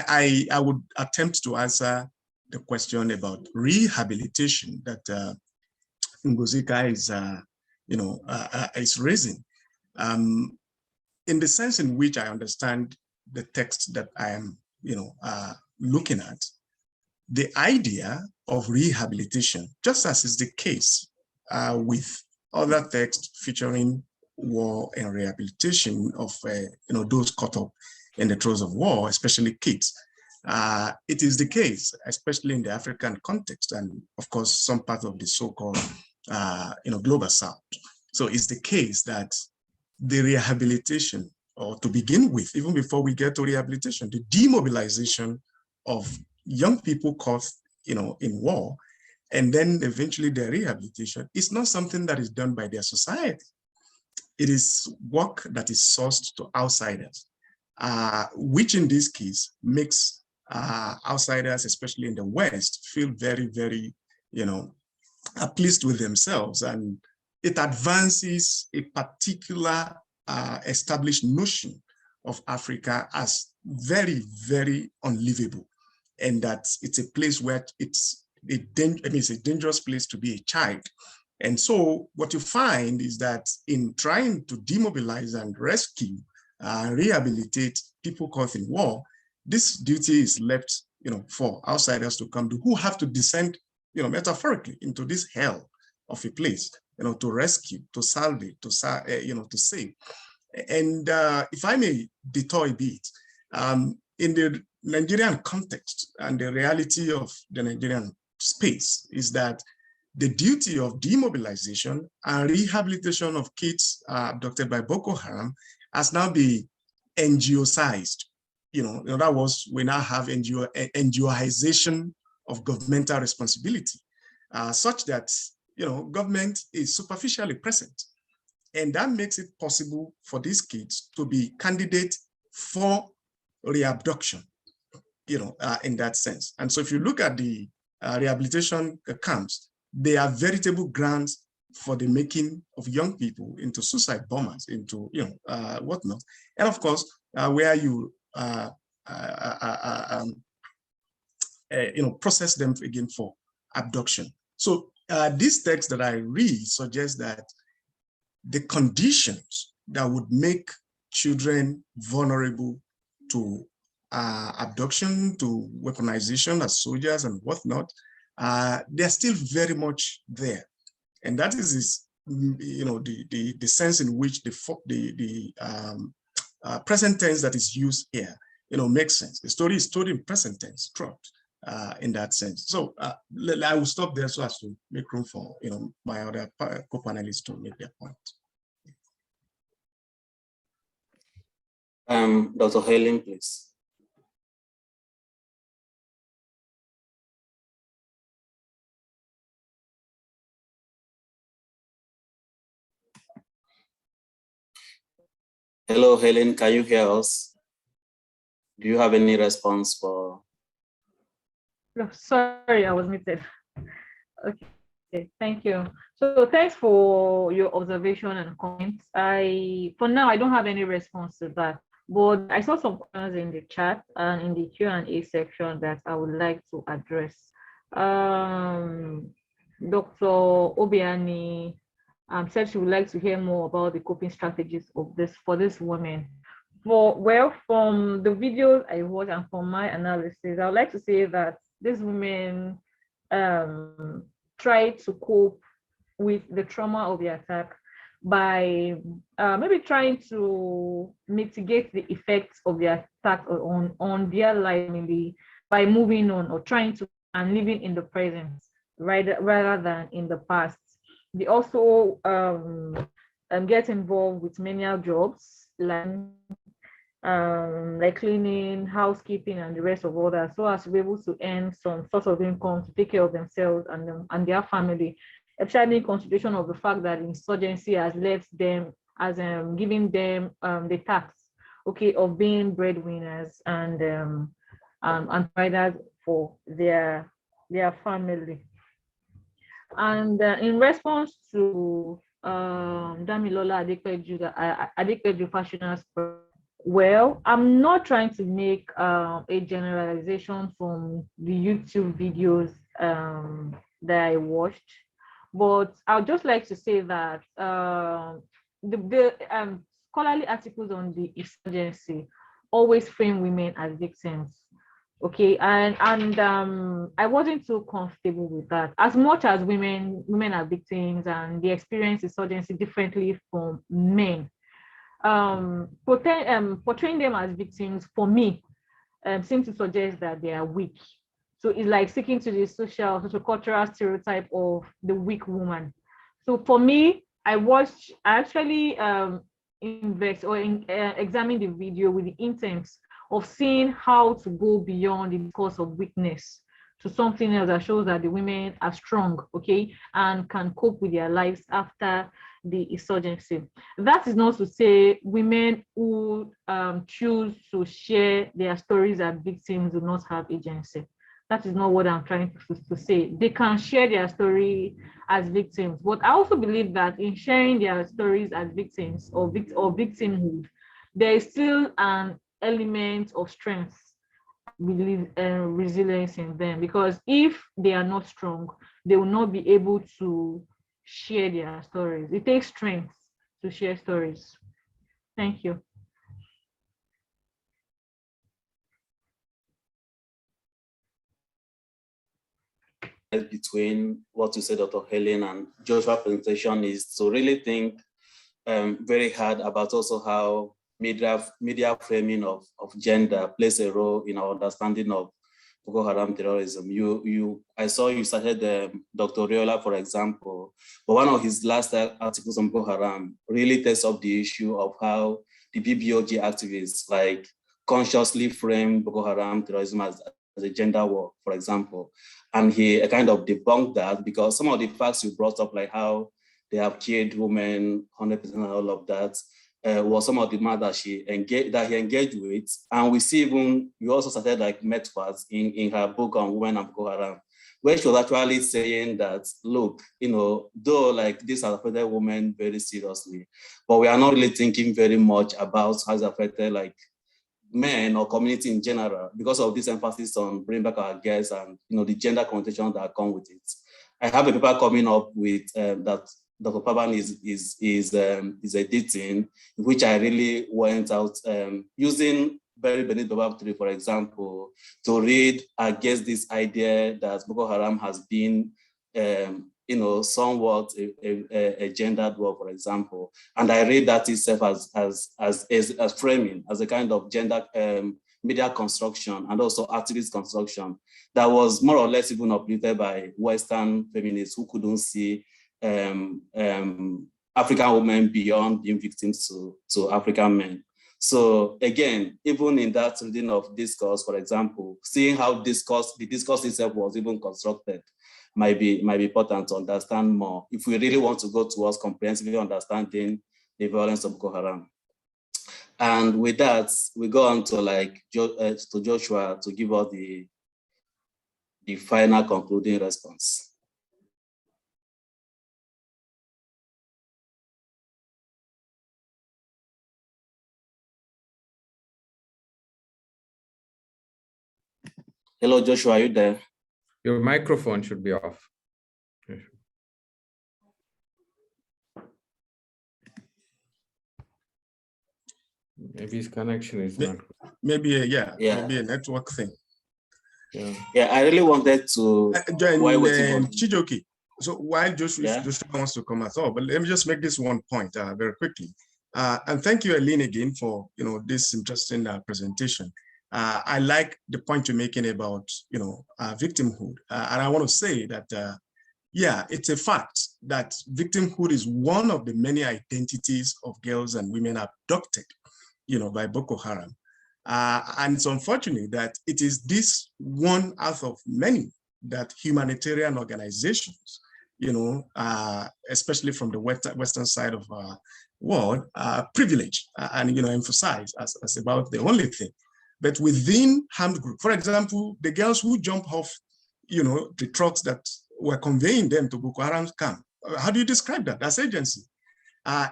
I would attempt to answer the question about rehabilitation that Ngozika is raising. In the sense in which I understand the text that I am, looking at, the idea of rehabilitation, just as is the case with other texts featuring war and rehabilitation of those caught up in the throes of war, especially kids. It is the case, especially in the African context, and of course, some part of the so-called global South. So it's the case that the rehabilitation, or to begin with, even before we get to rehabilitation, the demobilization of young people caught, in war, and then eventually their rehabilitation is not something that is done by their society. It is work that is sourced to outsiders, which in this case makes outsiders, especially in the West, feel very, very, pleased with themselves, and it advances a particular established notion of Africa as very, very unlivable. And that it's a place where it's a dangerous place to be a child. And so what you find is that in trying to demobilize and rescue, rehabilitate people caught in war, this duty is left, for outsiders to come to, who have to descend, metaphorically into this hell of a place, to rescue, to salvage, to save. And if I may detour a bit, in the Nigerian context and the reality of the Nigerian space is that the duty of demobilization and rehabilitation of kids abducted by Boko Haram has now been NGO-sized. In other words, we now have NGOization of governmental responsibility, such that government is superficially present. And that makes it possible for these kids to be candidates for reabduction, in that sense. And so if you look at the rehabilitation camps, they are veritable grounds for the making of young people into suicide bombers, into whatnot. And of course, where you process them again for abduction. So this text that I read suggests that the conditions that would make children vulnerable to abduction, to weaponization as soldiers and whatnot, they're still very much there. And that is the sense in which the present tense that is used here, makes sense. The story is told in present tense, throughout, in that sense. So I will stop there so as to make room for my other co-panelists to make their point. Dr. Helen, please. Hello, Helen, can you hear us? Do you have any response for? No, sorry, I was muted. Okay, thank you. So thanks for your observation and comments. For now, I don't have any response to that, but I saw some questions in the chat and in the Q&A section that I would like to address. Dr. Obiani said she would like to hear more about the coping strategies of this women. From the videos I watched and from my analysis, I would like to say that these women try to cope with the trauma of the attack by maybe trying to mitigate the effects of the attack on their life, maybe by moving on or trying to and living in the present rather than in the past. They also get involved with menial jobs like cleaning, housekeeping, and the rest of all that, so as to be able to earn some sort of income to take care of themselves and their family, especially in consideration of the fact that insurgency has left them as giving them the task, okay, of being breadwinners and providers for their family. And in response to Damilola Adepeju Fashiona's, well, I'm not trying to make a generalization from the YouTube videos that I watched, but I would just like to say that the scholarly articles on the insurgency always frame women as victims. Okay, and I wasn't too comfortable with that. As much as women are victims and they experience insurgency differently from men, portraying them as victims for me seems to suggest that they are weak. So it's like sticking to the social cultural stereotype of the weak woman. So for me, I actually examined the video with the intent of seeing how to go beyond the discourse of weakness to something else that shows that the women are strong, okay, and can cope with their lives after the insurgency. That is not to say women who choose to share their stories as victims do not have agency. That is not what I'm trying to say. They can share their story as victims, but I also believe that in sharing their stories as victims or victimhood, there is still an element of strength, resilience in them, because if they are not strong, they will not be able to share their stories. It takes strength to share stories. Thank you. Between what you said, Dr. Helen, and Joshua's presentation is to really think very hard about also how media framing of gender plays a role in our understanding of Boko Haram terrorism. I saw you started Dr. Riola, for example, but one of his last articles on Boko Haram really takes up the issue of how the BBOG activists like consciously frame Boko Haram terrorism as a gender war, for example. And he kind of debunked that because some of the facts you brought up, like how they have killed women, 100% and all of that, was some of the matters he engaged with. And we see you also started like metaphors in her book on women and Boko Haram, where she was actually saying that, look, though like this has affected women very seriously, but we are not really thinking very much about how it's affected like men or community in general because of this emphasis on bringing back our girls and the gender connotations that come with it. I have a paper coming up with that Dr. Paban is editing, which I really went out using Barry Benedict Babab, for example, to read against this idea that Boko Haram has been somewhat a gendered war, for example. And I read that itself as framing, as a kind of gender media construction and also activist construction that was more or less even uplifted by Western feminists who couldn't see African women beyond being victims to African men. So again, even in that reading of discourse, for example, seeing how the discourse itself was even constructed might be important to understand more if we really want to go towards comprehensively understanding the violence of Boko Haram. And with that, we go on to to Joshua to give us the final concluding response. Hello, Joshua, are you there? Your microphone should be off. Yes. Maybe his connection is not. Maybe maybe a network thing. Yeah, I really wanted to. Join Chijoki. So while Joshua wants to come as well, but let me just make this one point very quickly. And thank you, Aline, again for this interesting presentation. I like the point you're making about victimhood, and I want to say that it's a fact that victimhood is one of the many identities of girls and women abducted, by Boko Haram. And it's unfortunate that it is this one out of many that humanitarian organizations, especially from the Western side of our world, privilege and emphasize as about the only thing. But within armed group, for example, the girls who jump off, the trucks that were conveying them to Boko Haram's camp, how do you describe that as agency?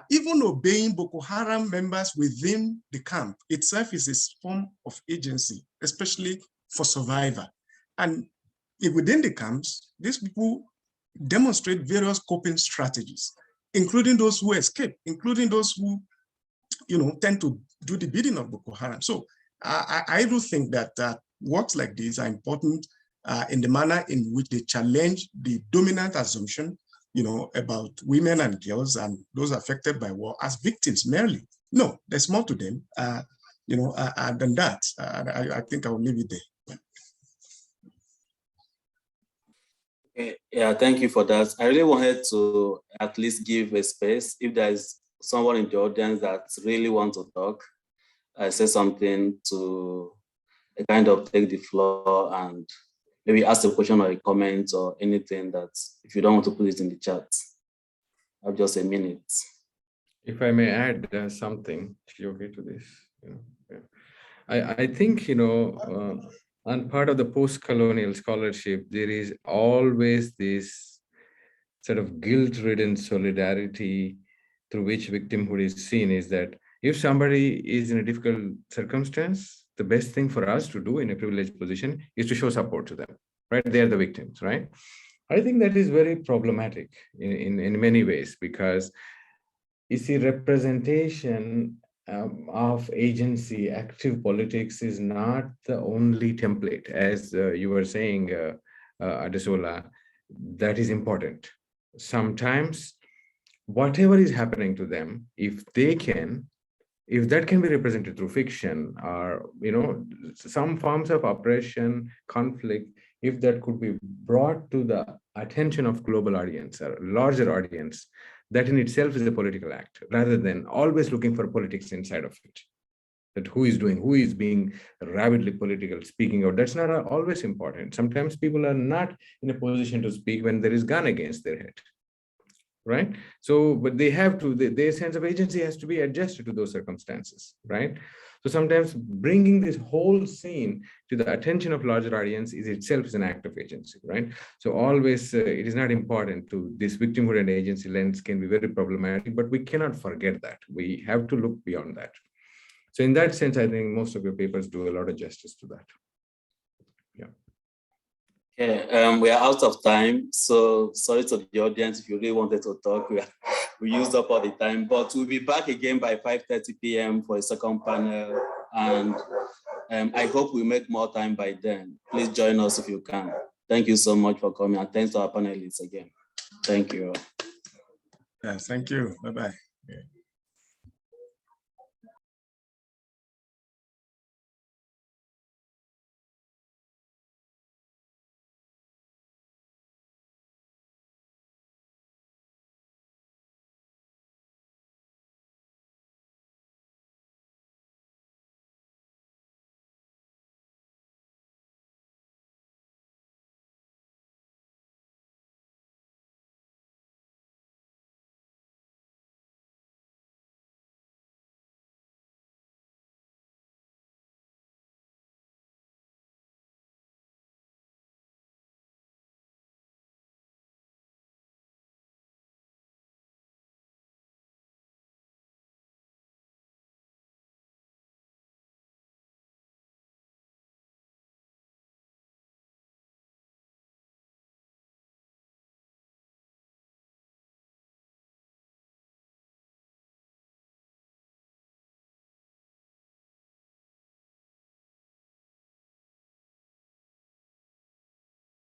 Even obeying Boko Haram members within the camp itself is a form of agency, especially for survivor. And within the camps, these people demonstrate various coping strategies, including those who escape, including those who, tend to do the bidding of Boko Haram. So I do think that works like these are important in the manner in which they challenge the dominant assumption about women and girls and those affected by war as victims merely. No, there's more to them, than that. I think I will leave it there. Okay. Yeah, thank you for that. I really wanted to at least give a space. If there is someone in the audience that really wants to talk, I say something to kind of take the floor and maybe ask a question or a comment or anything that if you don't want to put it in the chat. I have just a minute. If I may add something, okay, to this. I think, on part of the post-colonial scholarship, there is always this sort of guilt-ridden solidarity through which victimhood is seen, is that if somebody is in a difficult circumstance, the best thing for us to do in a privileged position is to show support to them, right? They're the victims, right? I think that is very problematic in many ways, because you see, representation of agency, active politics is not the only template, as you were saying, Adesola. That is important. Sometimes whatever is happening to them, if that can be represented through fiction or some forms of oppression, conflict, if that could be brought to the attention of global audience or larger audience, that in itself is a political act, rather than always looking for politics inside of it. That who is being rabidly political, speaking out, that's not always important. Sometimes people are not in a position to speak when there is gun against their head, right? So, but they have to, their sense of agency has to be adjusted to those circumstances, right? So sometimes bringing this whole scene to the attention of larger audience is itself an act of agency, right? So always, it is not important to this victimhood and agency lens can be very problematic, but we cannot forget that. We have to look beyond that. So in that sense, I think most of your papers do a lot of justice to that. Yeah. Okay, we are out of time. So sorry to the audience if you really wanted to talk. We used up all the time, but we'll be back again by 5:30 p.m. for a second panel. And I hope we make more time by then. Please join us if you can. Thank you so much for coming, and thanks to our panelists again. Thank you. Yeah, thank you. Bye-bye. Yeah.